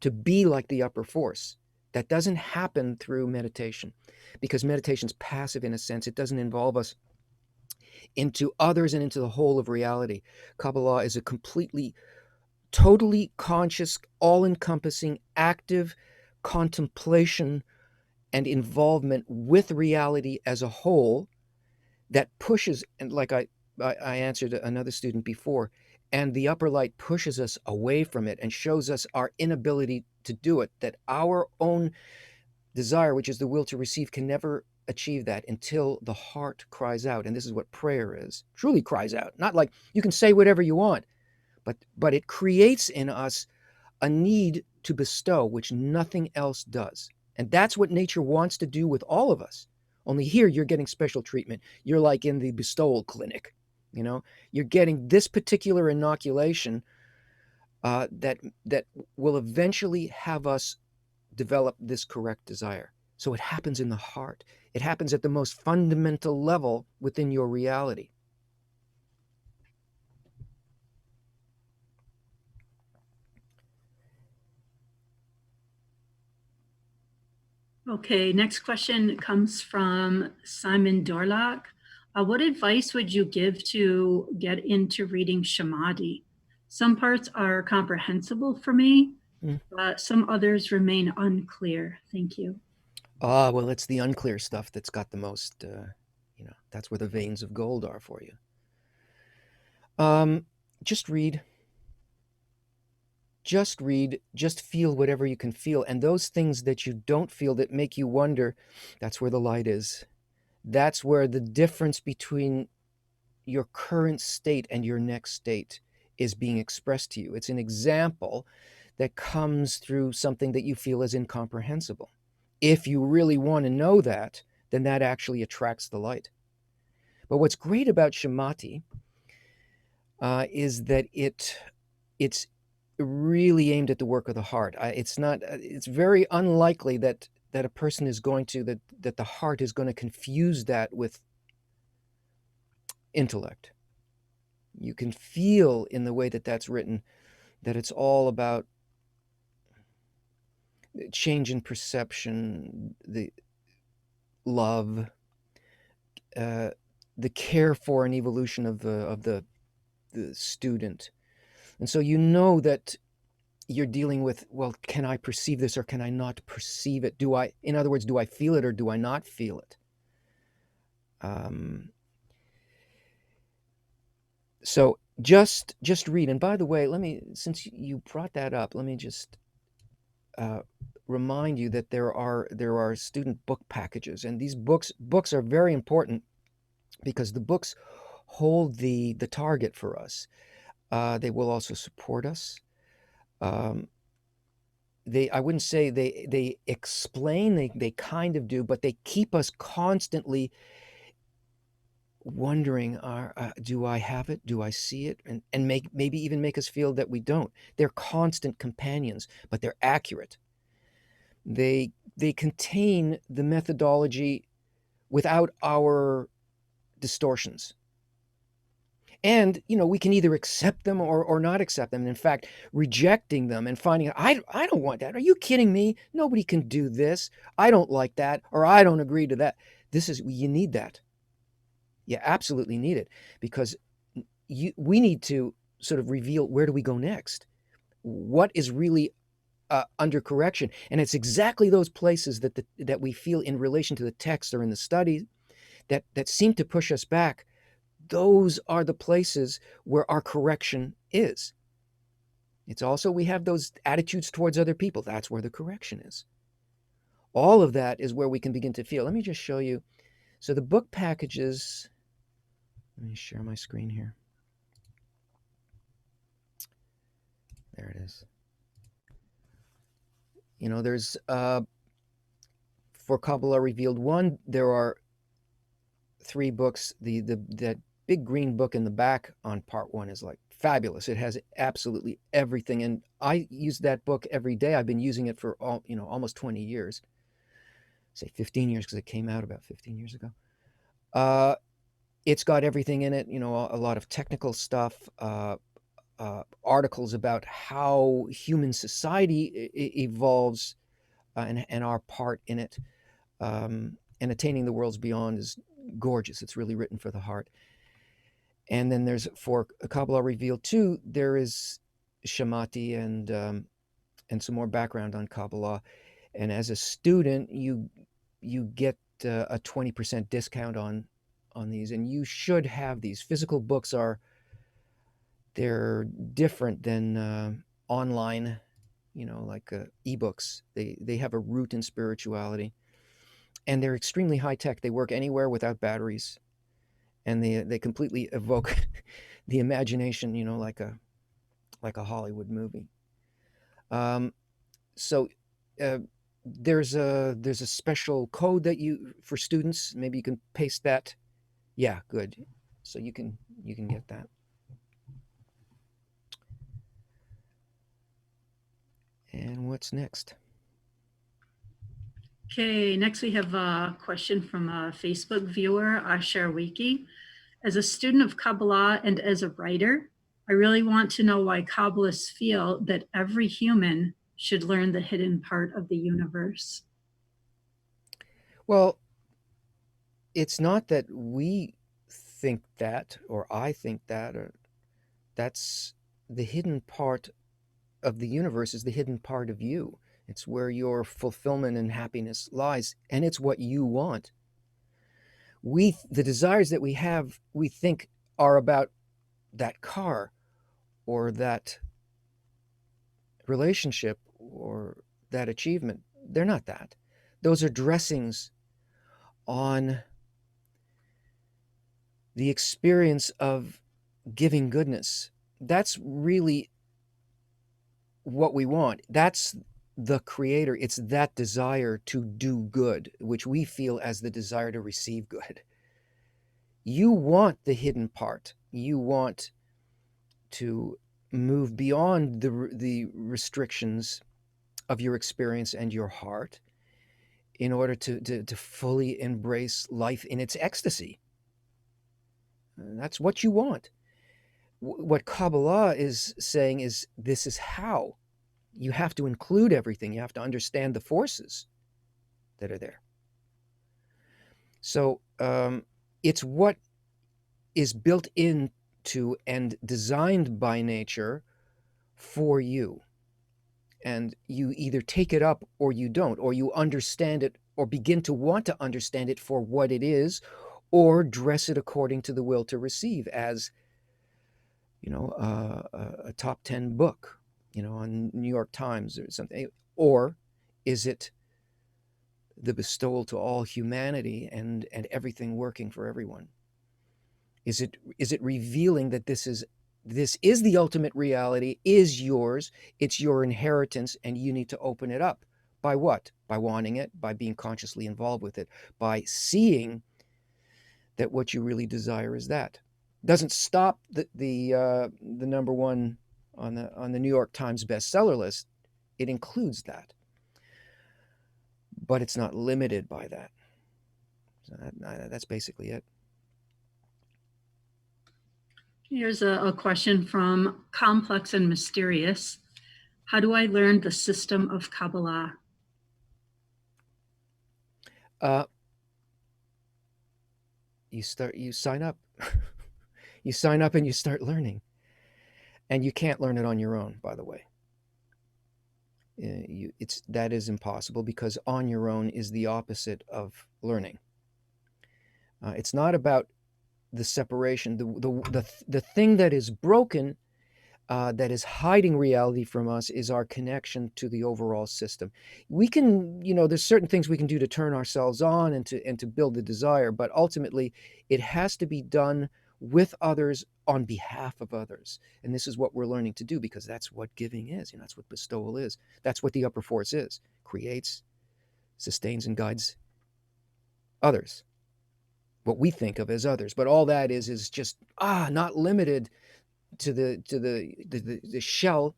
to be like the upper force. That doesn't happen through meditation, because meditation's passive in a sense. It doesn't involve us into others and into the whole of reality. Kabbalah is a completely, totally conscious, all-encompassing, active contemplation and involvement with reality as a whole that pushes, and like I answered another student before, and the upper light pushes us away from it and shows us our inability to do it, that our own desire, which is the will to receive, can never achieve that until the heart cries out. And this is what prayer is, truly cries out. Not like you can say whatever you want, but it creates in us a need to bestow, which nothing else does. And that's what nature wants to do with all of us. Only here you're getting special treatment. You're like in the bestowal clinic. You're getting this particular inoculation that will eventually have us develop this correct desire. So it happens in the heart. It happens at the most fundamental level within your reality. Okay, next question comes from Simon Dorlock. What advice would you give to get into reading Shamadi? Some parts are comprehensible for me, but some others remain unclear. Thank you. Well, it's the unclear stuff that's got the most, that's where the veins of gold are for you. Just read. Just read, just feel whatever you can feel. And those things that you don't feel, that make you wonder, that's where the light is. That's where the difference between your current state and your next state is being expressed to you. It's an example that comes through something that you feel is incomprehensible. If you really want to know that, then that actually attracts the light. But what's great about Shamati is that it's really aimed at the work of the heart. It's very unlikely that a person is going to, that the heart is going to confuse that with intellect. You can feel in the way that that's written that it's all about change in perception, the love, the care for an evolution of the student. And so you know that you're dealing with, well, can I perceive this or can I not perceive it? In other words, do I feel it or do I not feel it? Um, so just read. And by the way, since you brought that up, let me just uh, remind you that there are student book packages, and these books are very important because the books hold the target for us. They will also support us. Um, I wouldn't say they explain, they kind of do, but they keep us constantly wondering, do I have it? Do I see it? And maybe even make us feel that we don't. They're constant companions, but they're accurate. They contain the methodology without our distortions. And we can either accept them or not accept them. And in fact, rejecting them and finding out, I don't want that. Are you kidding me? Nobody can do this. I don't like that, or I don't agree to that. You need that. You absolutely need it, because we need to sort of reveal, where do we go next? What is really under correction? And it's exactly those places that we feel in relation to the text or in the study that seem to push us back. Those are the places where our correction is. It's also, we have those attitudes towards other people. That's where the correction is. All of that is where we can begin to feel. Let me just show you. So the book packages, let me share my screen here. There it is. There's, for Kabbalah Revealed 1, there are 3 books. That big green book in the back on part 1 is like fabulous. It has absolutely everything, and I use that book every day. I've been using it for almost 20 years. Say 15 years, because it came out about 15 years ago. It's got everything in it. A lot of technical stuff, articles about how human society evolves, and our part in it. And Attaining the Worlds Beyond is gorgeous. It's really written for the heart. And then there's, for Kabbalah Revealed 2, there is Shamati and some more background on Kabbalah. And as a student, you get a 20% discount on these, and you should have these. Physical books they're different than online, like ebooks. They have a root in spirituality, and they're extremely high tech. They work anywhere without batteries, and they completely evoke the imagination, like a Hollywood movie. So there's a special code for students. Maybe you can paste that. Yeah, good. So you can get that. And what's next? Okay, next we have a question from a Facebook viewer, Asher Wiki. As a student of Kabbalah and as a writer, I really want to know why Kabbalists feel that every human should learn the hidden part of the universe. Well, it's not that we think that, or I think that, or that's the hidden part of the universe is the hidden part of you. It's where your fulfillment and happiness lies, and it's what you want. The desires that we have, we think are about that car or that relationship or that achievement. They're not that. Those are dressings on the experience of giving goodness. That's really what we want. That's the creator. It's that desire to do good, which we feel as the desire to receive good. You want the hidden part. You want to move beyond the restrictions of your experience and your heart in order to fully embrace life in its ecstasy. That's what you want. What Kabbalah is saying is, this is how. You have to include everything. You have to understand the forces that are there. So it's what is built into and designed by nature for you. And you either take it up or you don't, or you understand it or begin to want to understand it for what it is, or dress it according to the will to receive as, a top 10 book, on New York Times or something? Or is it the bestowal to all humanity and everything working for everyone? Is it revealing that this is the ultimate reality, is yours, it's your inheritance, and you need to open it up? By what? By wanting it, by being consciously involved with it, by seeing that what you really desire is that. Doesn't stop the number one on the New York Times bestseller list. It includes that, but it's not limited by that. So that's basically it. Here's a question from Complex and Mysterious. How do I learn the system of Kabbalah? You sign up. You sign up and you start learning. And you can't learn it on your own, by the way. That is impossible, because on your own is the opposite of learning. It's not about the separation. The thing that is broken, that is hiding reality from us, is our connection to the overall system. We can, there's certain things we can do to turn ourselves on and to build the desire, but ultimately it has to be done with others, on behalf of others. And this is what we're learning to do, because that's what giving is. That's what bestowal is. That's what the upper force is. Creates, sustains, and guides others. What we think of as others. But all that is just not limited to the shell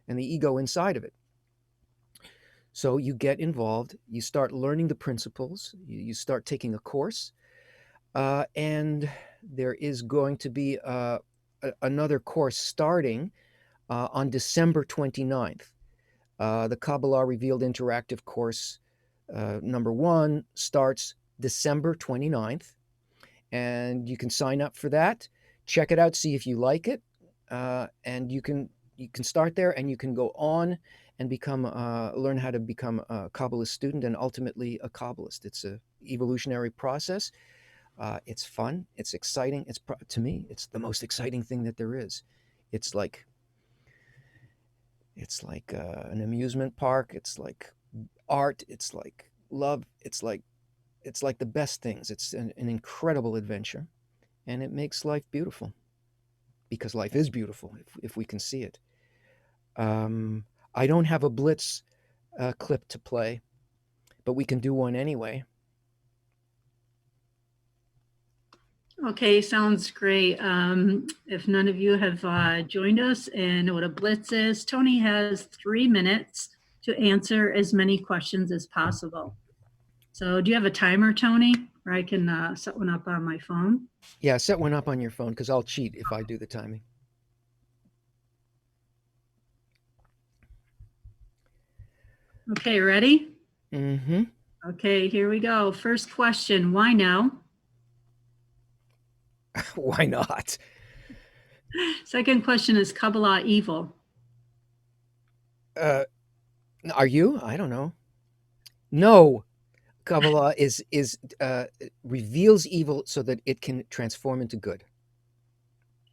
and the ego inside of it. So you get involved, you start learning the principles, you start taking a course, and there is going to be another course starting on December 29th. The Kabbalah Revealed Interactive course number 1 starts December 29th, and you can sign up for that. Check it out, see if you like it, and you can start there, and you can go on and learn how to become a Kabbalist student and ultimately a Kabbalist. It's an evolutionary process. It's fun. It's exciting. To me, it's the most exciting thing that there is. It's like an amusement park. It's like art. It's like love. It's like the best things. It's an incredible adventure, and it makes life beautiful, because life is beautiful if we can see it. I don't have a Blitz clip to play, but we can do one anyway. Okay, sounds great. If none of you have joined us and know what a Blitz is, Tony has 3 minutes to answer as many questions as possible. So do you have a timer, Tony, where I can set one up on my phone? Yeah, set one up on your phone, because I'll cheat if I do the timing. Okay, ready? Mm-hmm. Okay, here we go. First question, why now? Why not? Second question, is Kabbalah evil? Are you? I don't know. No. Kabbalah is reveals evil so that it can transform into good.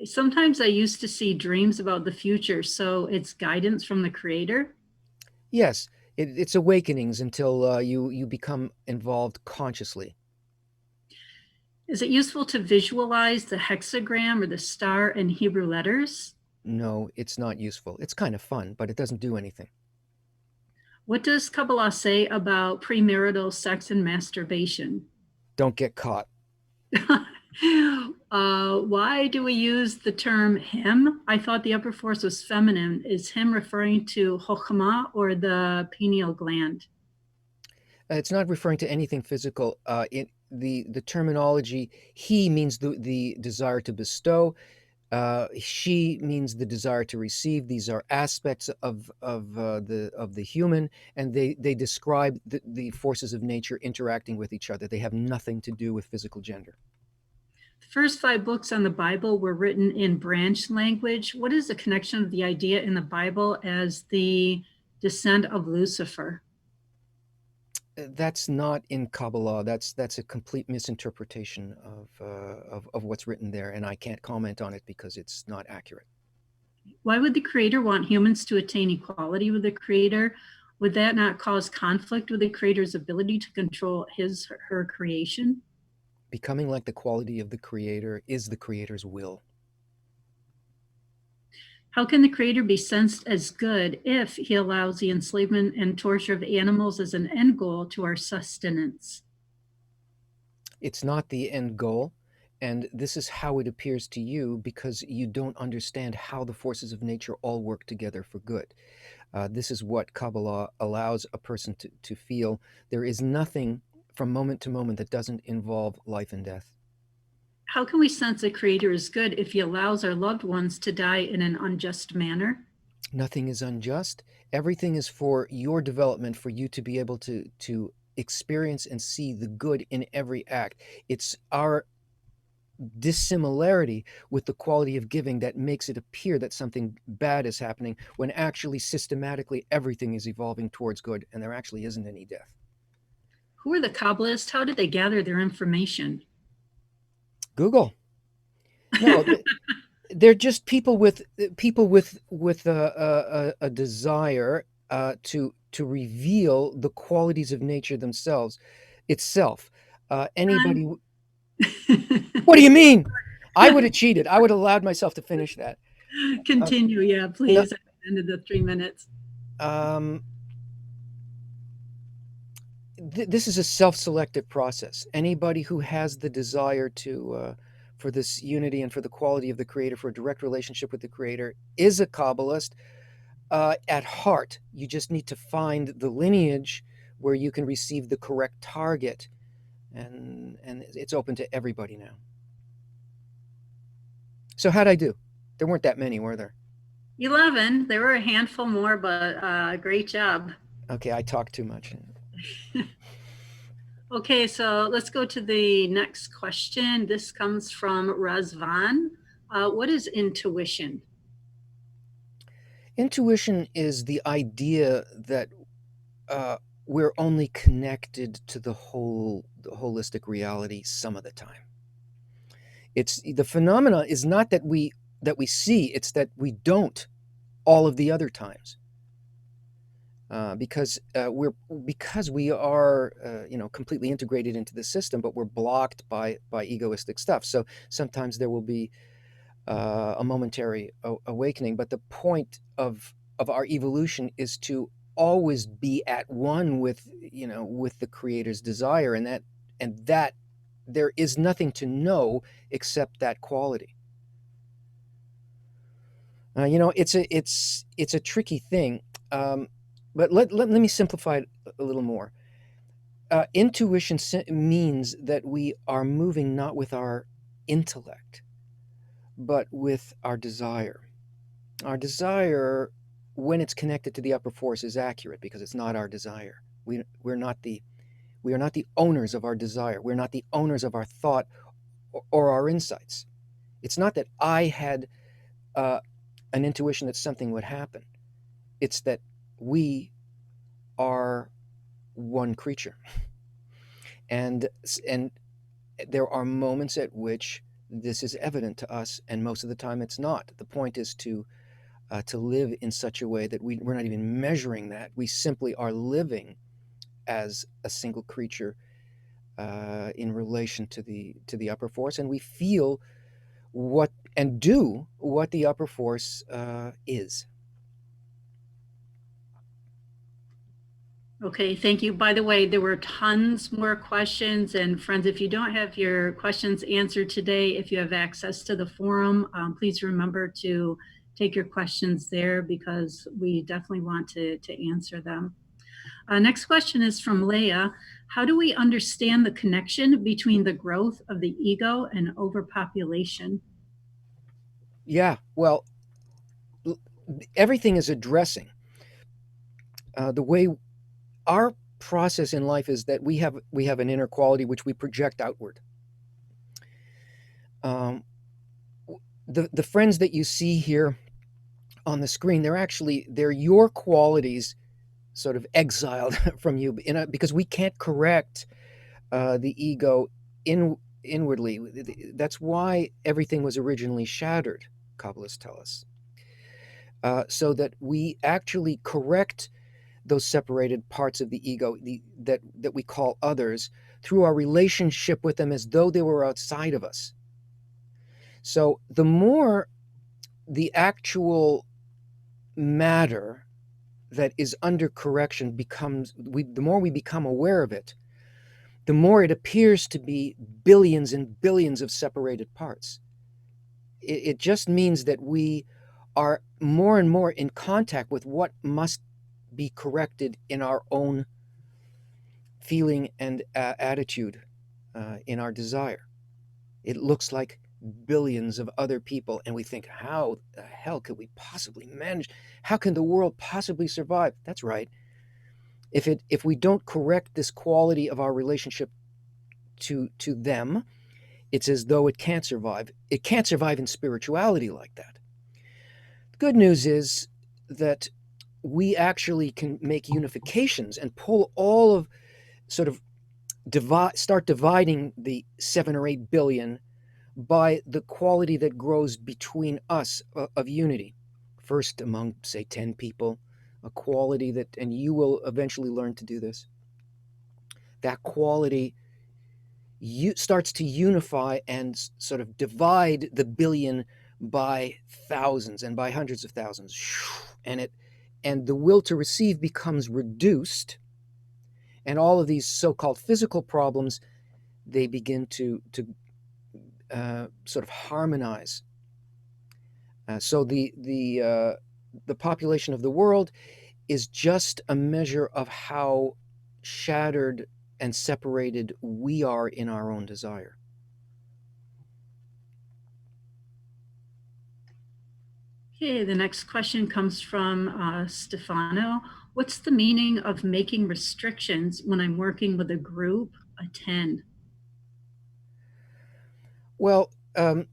Sometimes I used to see dreams about the future, so it's guidance from the Creator? Yes, it's awakenings until you become involved consciously. Is it useful to visualize the hexagram or the star in Hebrew letters? No, it's not useful. It's kind of fun, but it doesn't do anything. What does Kabbalah say about premarital sex and masturbation? Don't get caught. Why do we use the term him? I thought the upper force was feminine. Is him referring to Chokhmah or the pineal gland? It's not referring to anything physical. The terminology, he means the desire to bestow. She means the desire to receive. These are aspects of the human, and they describe the forces of nature interacting with each other. They have nothing to do with physical gender. The first 5 books on the Bible were written in branch language. What is the connection of the idea in the Bible as the descent of Lucifer? That's not in Kabbalah. That's a complete misinterpretation of what's written there, and I can't comment on it because it's not accurate. Why would the Creator want humans to attain equality with the Creator? Would that not cause conflict with the Creator's ability to control his or her creation? Becoming like the quality of the Creator is the Creator's will. How can the Creator be sensed as good if he allows the enslavement and torture of animals as an end goal to our sustenance? It's not the end goal, and this is how it appears to you because you don't understand how the forces of nature all work together for good. This is what Kabbalah allows a person to feel. There is nothing from moment to moment that doesn't involve life and death. How can we sense the Creator is good if he allows our loved ones to die in an unjust manner? Nothing is unjust. Everything is for your development, for you to be able to experience and see the good in every act. It's our dissimilarity with the quality of giving that makes it appear that something bad is happening when actually systematically everything is evolving towards good and there actually isn't any death. Who are the Kabbalists? How did they gather their information? Google. No, they're just people with a desire to reveal the qualities of nature themselves itself. Anybody. What do you mean? I would have cheated. I would have allowed myself to finish that. Continue, yeah, please, at the end of the 3 minutes. This is a self-selective process. Anybody who has the desire to for this unity and for the quality of the Creator, for a direct relationship with the Creator, is a Kabbalist at heart. You just need to find the lineage where you can receive the correct target, and it's open to everybody now. So how'd I do? There weren't that many, were there? 11. There were a handful more, but great job. Okay, I talked too much. Okay, so let's go to the next question. This comes from Razvan. What is intuition? Intuition is the idea that we're only connected to the holistic reality some of the time. It's the phenomena is not that we see; it's that we don't all of the other times. Because we are completely integrated into the system, but we're blocked by egoistic stuff. So sometimes there will be a momentary awakening, but the point of our evolution is to always be at one with the Creator's desire, and that there is nothing to know except that quality. It's a tricky thing. But let me simplify it a little more. Intuition means that we are moving not with our intellect, but with our desire. Our desire, when it's connected to the upper force, is accurate because it's not our desire. We are not the owners of our desire. We're not the owners of our thought or our insights. It's not that I had an intuition that something would happen. It's that we are one creature, and there are moments at which this is evident to us, and most of the time it's not. The point is to live in such a way that we're not even measuring that. We simply are living as a single creature in relation to the upper force, and we feel what and do what the upper force is. Okay, thank you. By the way, there were tons more questions. And friends, if you don't have your questions answered today, if you have access to the forum, please remember to take your questions there because we definitely want to answer them. Next question is from Leah. How do we understand the connection between the growth of the ego and overpopulation? Yeah, well, everything is addressing the way our process in life is that we have an inner quality which we project outward. The friends that you see here on the screen, they're your qualities sort of exiled from you because we can't correct the ego inwardly. That's why everything was originally shattered, Kabbalists tell us, so that we actually correct those separated parts of the ego that we call others through our relationship with them as though they were outside of us. So the more the actual matter that is under correction becomes, the more we become aware of it, the more it appears to be billions and billions of separated parts. It just means that we are more and more in contact with what must be corrected in our own feeling and attitude, in our desire. It looks like billions of other people, and we think, how the hell could we possibly manage? How can the world possibly survive? That's right. If we don't correct this quality of our relationship to them, it's as though it can't survive. It can't survive in spirituality like that. The good news is that we actually can make unifications and pull all of sort of start dividing the 7 or 8 billion by the quality that grows between us of unity. First among, say, 10 people, a quality that, and you will eventually learn to do this, that quality starts to unify and sort of divide the billion by thousands and by hundreds of thousands. And the will to receive becomes reduced, and all of these so-called physical problems, they begin to sort of harmonize. So the population of the world is just a measure of how shattered and separated we are in our own desire. Okay, the next question comes from Stefano. What's the meaning of making restrictions when I'm working with a group, a 10? Well, in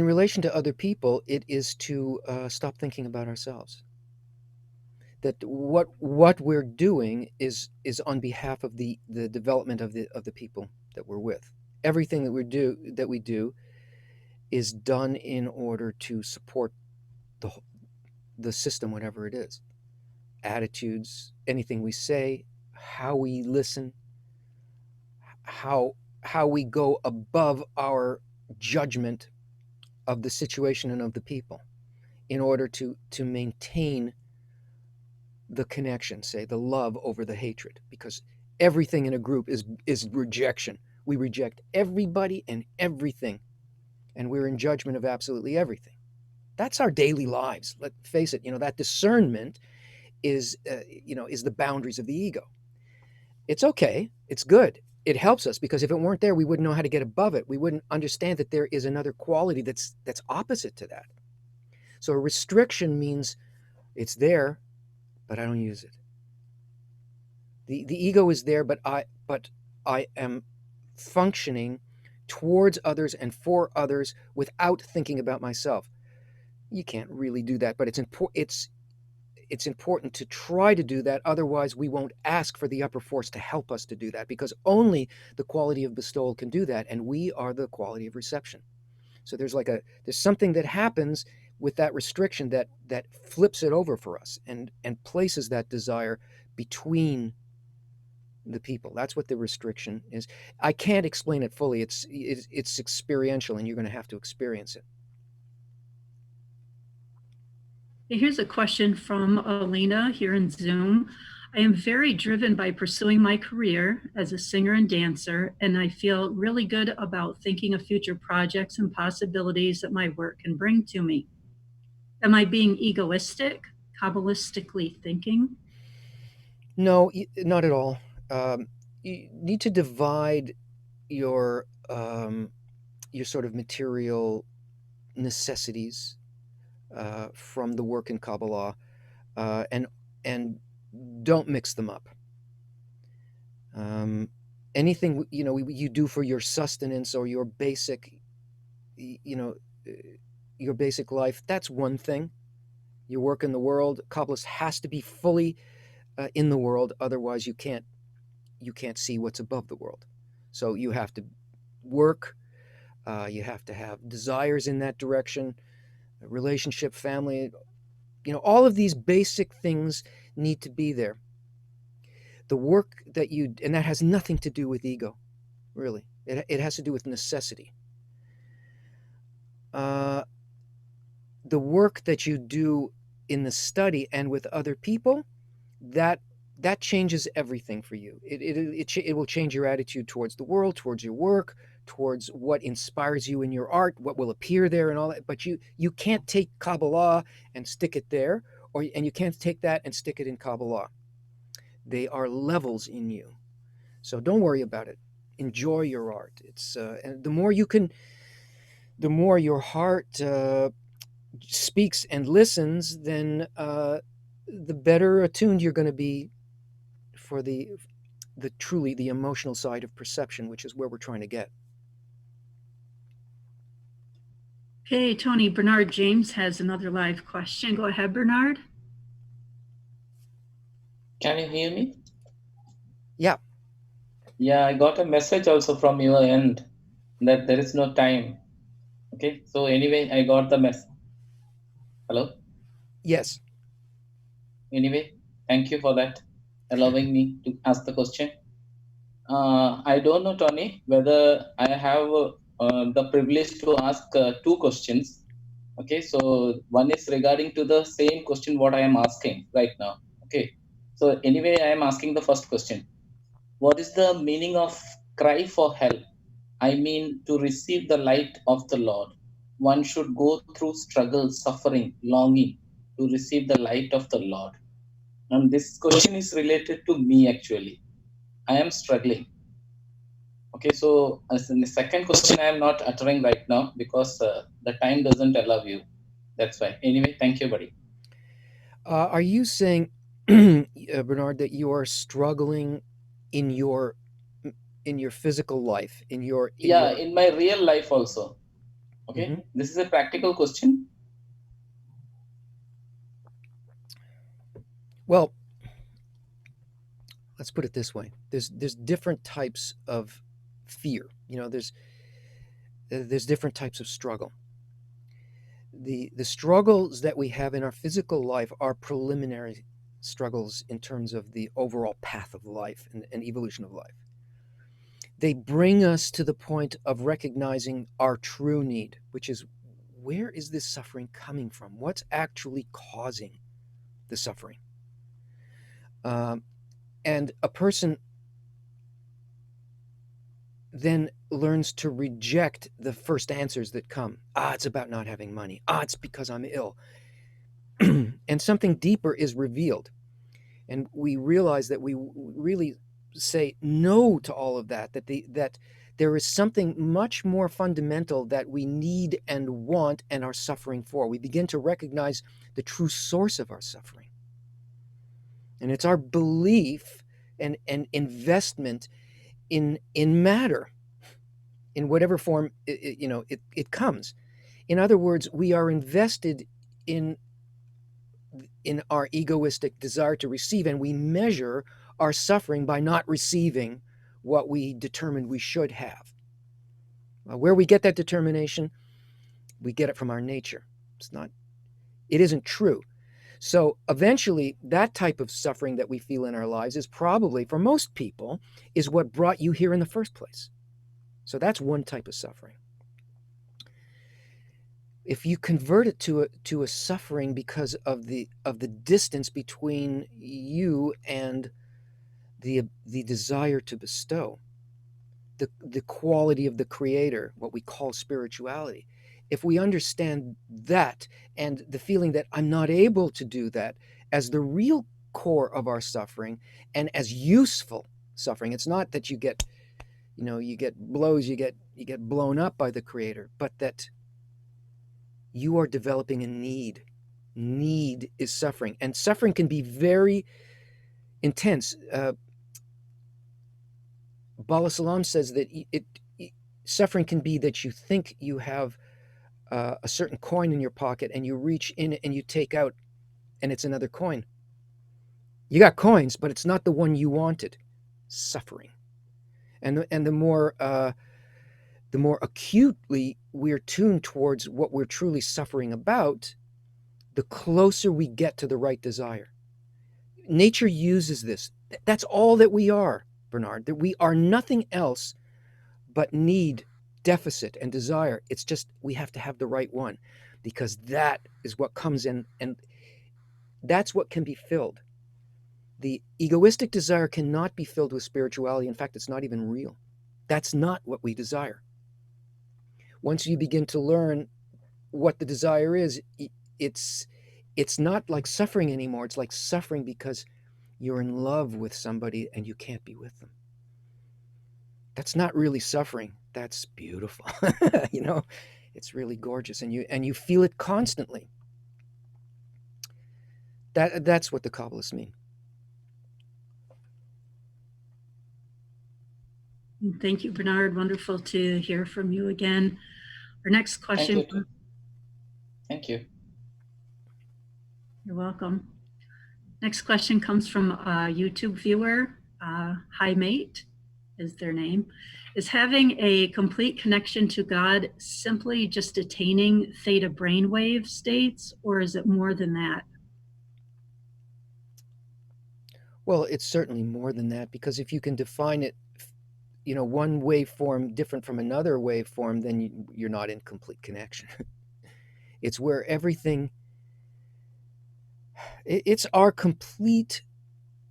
relation to other people, it is to stop thinking about ourselves. That what we're doing is on behalf of the development of the people that we're with. Everything that we do is done in order to support the system, whatever it is. Attitudes, anything we say, how we listen, how we go above our judgment of the situation and of the people in order to maintain the connection, say the love over the hatred, because everything in a group is rejection. We reject everybody and everything, and we're in judgment of absolutely everything. That's our daily lives. Let's face it. That discernment is the boundaries of the ego. It's okay. It's good. It helps us, because if it weren't there, we wouldn't know how to get above it. We wouldn't understand that there is another quality that's opposite to that. So a restriction means it's there, but I don't use it. The ego is there, but I am functioning towards others and for others without thinking about myself. You can't really do that, but it's important to try to do that. Otherwise, we won't ask for the upper force to help us to do that, because only the quality of bestowal can do that, and we are the quality of reception. So there's something that happens with that restriction that flips it over for us and places that desire between the people. That's what the restriction is. I can't explain it fully. It's experiential, and you're going to have to experience it. Here's a question from Alina here in Zoom. I am very driven by pursuing my career as a singer and dancer, and I feel really good about thinking of future projects and possibilities that my work can bring to me. Am I being egoistic, Kabbalistically thinking? No, not at all. You need to divide your sort of material necessities from the work in Kabbalah, and don't mix them up. Anything you do for your sustenance or your basic, your basic life, that's one thing. your work in the world. Kabbalist has to be fully in the world, otherwise you can't see what's above the world. So you have to work, you have to have desires in that direction, relationship, family, all of these basic things need to be there. The work that and that has nothing to do with ego, really. It has to do with necessity. The work that you do in the study and with other people, that changes everything for you. It will change your attitude towards the world, towards your work, towards what inspires you in your art, what will appear there, and all that. But you can't take Kabbalah and stick it there, and you can't take that and stick it in Kabbalah. They are levels in you, so don't worry about it. Enjoy your art. It's and the more your heart speaks and listens, then the better attuned you're going to be for the truly the emotional side of perception, which is where we're trying to get. Okay, Tony, Bernard James has another live question. Go ahead, Bernard. Can you hear me? Yeah. Yeah, I got a message also from your end that there is no time. Okay, so anyway, I got the message. Hello? Yes. Anyway, thank you for that, allowing me to ask the question. I don't know, Tony, whether I have the privilege to ask two questions. Okay, so one is regarding to the same question what I am asking right now. Okay, so anyway, I am asking the first question. What is the meaning of cry for help? I mean, to receive the light of the Lord. One should go through struggle, suffering, longing to receive the light of the Lord. And this question is related to me actually. I am struggling. Okay, so as in the second question, I am not uttering right now because the time doesn't allow you. That's why. Anyway, thank you, buddy. Are you saying, Bernard, that you are struggling in your physical life, in my real life also. Okay, mm-hmm. This is a practical question. Well, let's put it this way. There's different types of fear. There's different types of struggle. The struggles that we have in our physical life are preliminary struggles in terms of the overall path of life and evolution of life. They bring us to the point of recognizing our true need, which is, where is this suffering coming from? What's actually causing the suffering? And a person then learns to reject the first answers that come. It's about not having money. It's because I'm ill. And something deeper is revealed. And we realize that we really say no to all of that, that there is something much more fundamental that we need and want and are suffering for. We begin to recognize the true source of our suffering. And it's our belief and investment in matter, in whatever form it comes. In other words, we are invested in our egoistic desire to receive, and we measure our suffering by not receiving what we determined we should have. Where we get that determination, we get it from our nature. It isn't true. So eventually, that type of suffering that we feel in our lives is probably, for most people, is what brought you here in the first place. So that's one type of suffering. If you convert it to a suffering because of the distance between you and the desire to bestow, the quality of the Creator, what we call spirituality, if we understand that and the feeling that I'm not able to do that as the real core of our suffering and as useful suffering, it's not that you get blows, you get blown up by the Creator, but that you are developing a need. Need is suffering, and suffering can be very intense. Bala Salam says that suffering can be that you think you have a certain coin in your pocket, and you reach in and you take out and it's another coin. You got coins, but it's not the one you wanted. Suffering. And the more acutely we're tuned towards what we're truly suffering about, the closer we get to the right desire. Nature uses this. That's all that we are, Bernard. That we are nothing else but need, deficit, and desire. It's just we have to have the right one, because that is what comes in, and that's what can be filled. The egoistic desire cannot be filled with spirituality. In fact, it's not even real. That's not what we desire. Once you begin to learn what the desire is, it's not like suffering anymore. It's like suffering because you're in love with somebody and you can't be with them. That's not really suffering. That's beautiful. You know, it's really gorgeous, and you feel it constantly. That's what the Kabbalists mean. Thank you, Bernard. Wonderful to hear from you again. Our next question. Thank you. Thank you. You're welcome. Next question comes from a YouTube viewer. Hi, mate is their name. Is having a complete connection to God simply just attaining theta brainwave states, or is it more than that? Well, it's certainly more than that, because if you can define it, you know, one waveform different from another waveform, then you're not in complete connection. It's where everything, it's our complete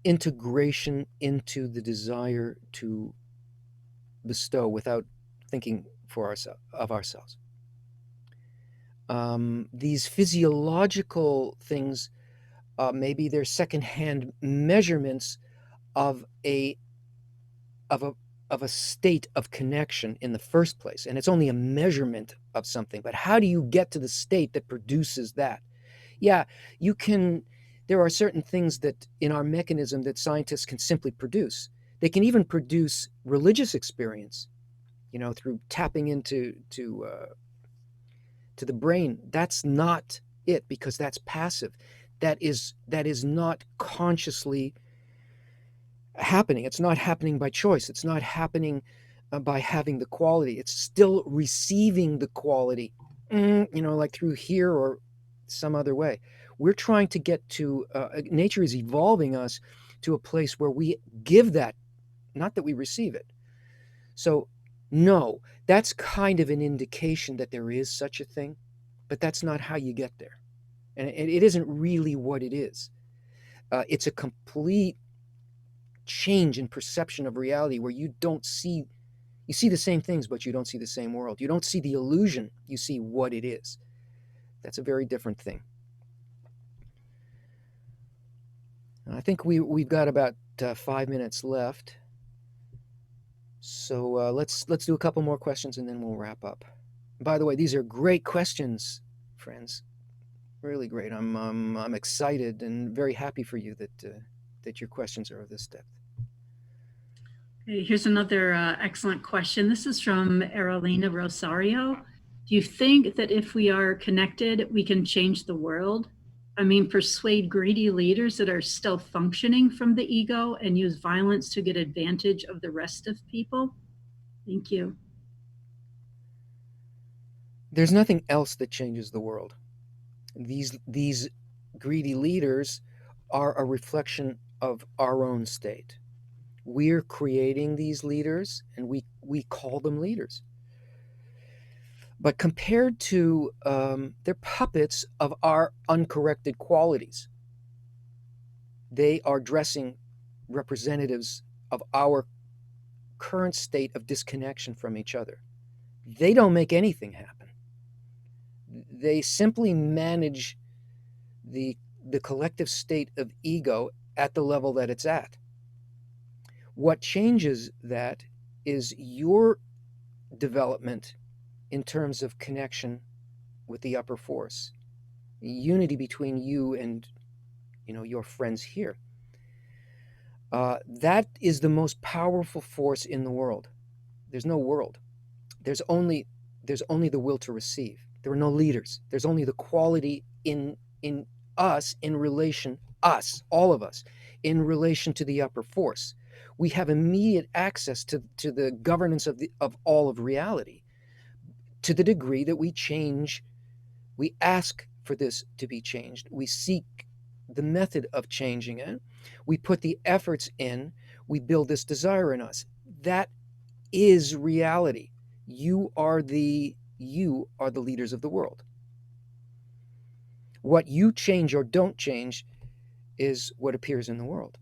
integration into the desire to bestow without thinking of ourselves. These physiological things, maybe they're secondhand measurements of a state of connection in the first place, and it's only a measurement of something. But how do you get to the state that produces that? Yeah, you can. There are certain things that in our mechanism that scientists can simply produce. They can even produce religious experience, you know, through tapping into the brain. That's not it, because that's passive. That is not consciously happening. It's not happening by choice. It's not happening by having the quality. It's still receiving the quality, you know, like through here or some other way. We're trying to get to, nature is evolving us to a place where we give that, not that we receive it. So, no, that's kind of an indication that there is such a thing, but that's not how you get there. And it isn't really what it is. It's a complete change in perception of reality, where you see the same things, but you don't see the same world. You don't see the illusion, you see what it is. That's a very different thing. I think we've got about 5 minutes left, so let's do a couple more questions and then we'll wrap up. By the way, these are great questions, friends. Really great. I'm excited and very happy for you that your questions are of this depth. Okay, here's another excellent question. This is from Erolina Rosario. Do you think that if we are connected, we can change the world? I mean, persuade greedy leaders that are still functioning from the ego and use violence to get advantage of the rest of people? Thank you. There's nothing else that changes the world. These greedy leaders are a reflection of our own state. We're creating these leaders, and we call them leaders. But compared to, they're puppets of our uncorrected qualities. They are dressing representatives of our current state of disconnection from each other. They don't make anything happen. They simply manage the collective state of ego at the level that it's at. What changes that is your development in terms of connection with the upper force, unity between you and, you know, your friends here. That is the most powerful force in the world. There's no world. There's only the will to receive. There are no leaders. There's only the quality in us in relation, us, all of us, in relation to the upper force. We have immediate access to the governance of all of reality, to the degree that we change, we ask for this to be changed. We seek the method of changing it. We put the efforts in. We build this desire in us. That is reality. You are the leaders of the world. What you change or don't change is what appears in the world.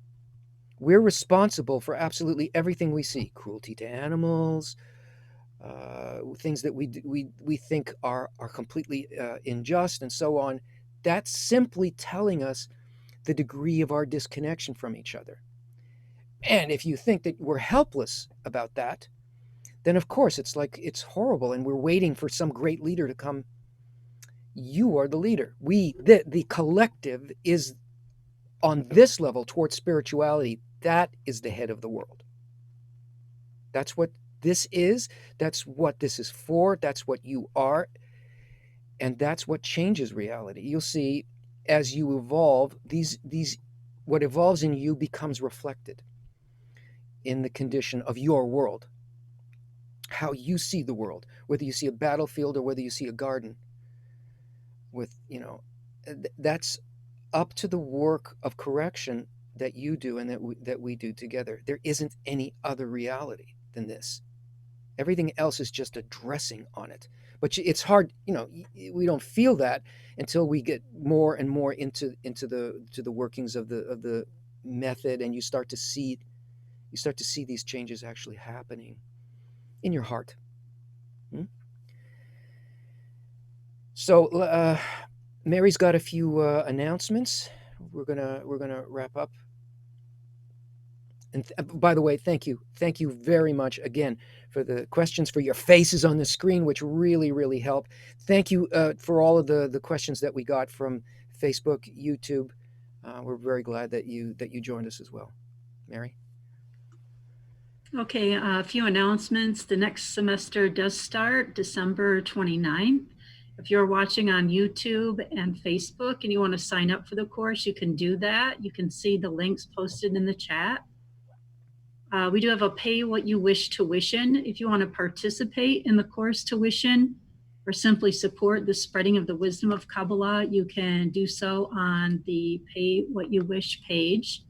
We're responsible for absolutely everything we see: cruelty to animals, things that we think are completely unjust, and so on. That's simply telling us the degree of our disconnection from each other. And if you think that we're helpless about that, then of course it's like it's horrible, and we're waiting for some great leader to come. You are the leader. The collective is on this level towards spirituality. That is the head of the world. That's what this is. That's what this is for. That's what you are. And that's what changes reality. You'll see as you evolve, these what evolves in you becomes reflected in the condition of your world. How you see the world, whether you see a battlefield or whether you see a garden. That's up to the work of correction that you do and that we do together. There isn't any other reality than this. Everything else is just a dressing on it. But it's hard, we don't feel that until we get more and more into the workings of the method, and you start to see these changes actually happening in your heart. So Mary's got a few announcements. We're gonna wrap up. And by the way, thank you very much again for the questions, for your faces on the screen, which really help. Thank you for all of the questions that we got from Facebook, YouTube. We're very glad that you joined us as well. Mary? Okay, a few announcements. The next semester does start December 29th. If you're watching on YouTube and Facebook and you want to sign up for the course, you can do that. You can see the links posted in the chat. We do have a pay what you wish tuition. If you want to participate in the course tuition or simply support the spreading of the wisdom of Kabbalah, you can do so on the pay what you wish page.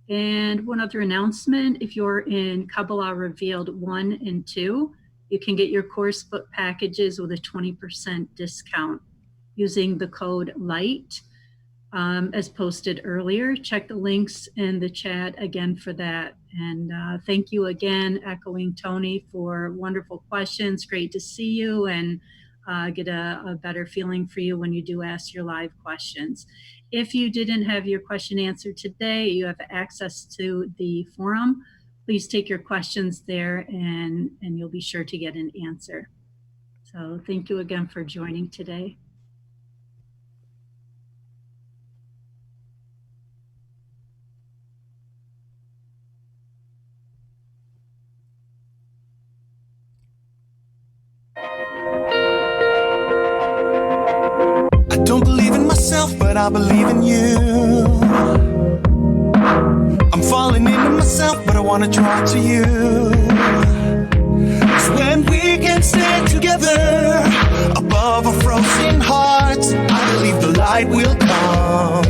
And one other announcement, if you're in Kabbalah Revealed 1 and 2, you can get your course book packages with a 20% discount using the code LIGHT. As posted earlier. Check the links in the chat again for that. And thank you again, echoing Tony, for wonderful questions. Great to see you and get a better feeling for you when you do ask your live questions. If you didn't have your question answered today, you have access to the forum. Please take your questions there and you'll be sure to get an answer. So thank you again for joining today. I don't believe in myself, but I believe in you. I'm falling into myself, but I wanna draw to you. 'Cause when we can stay together above our frozen hearts, I believe the light will come.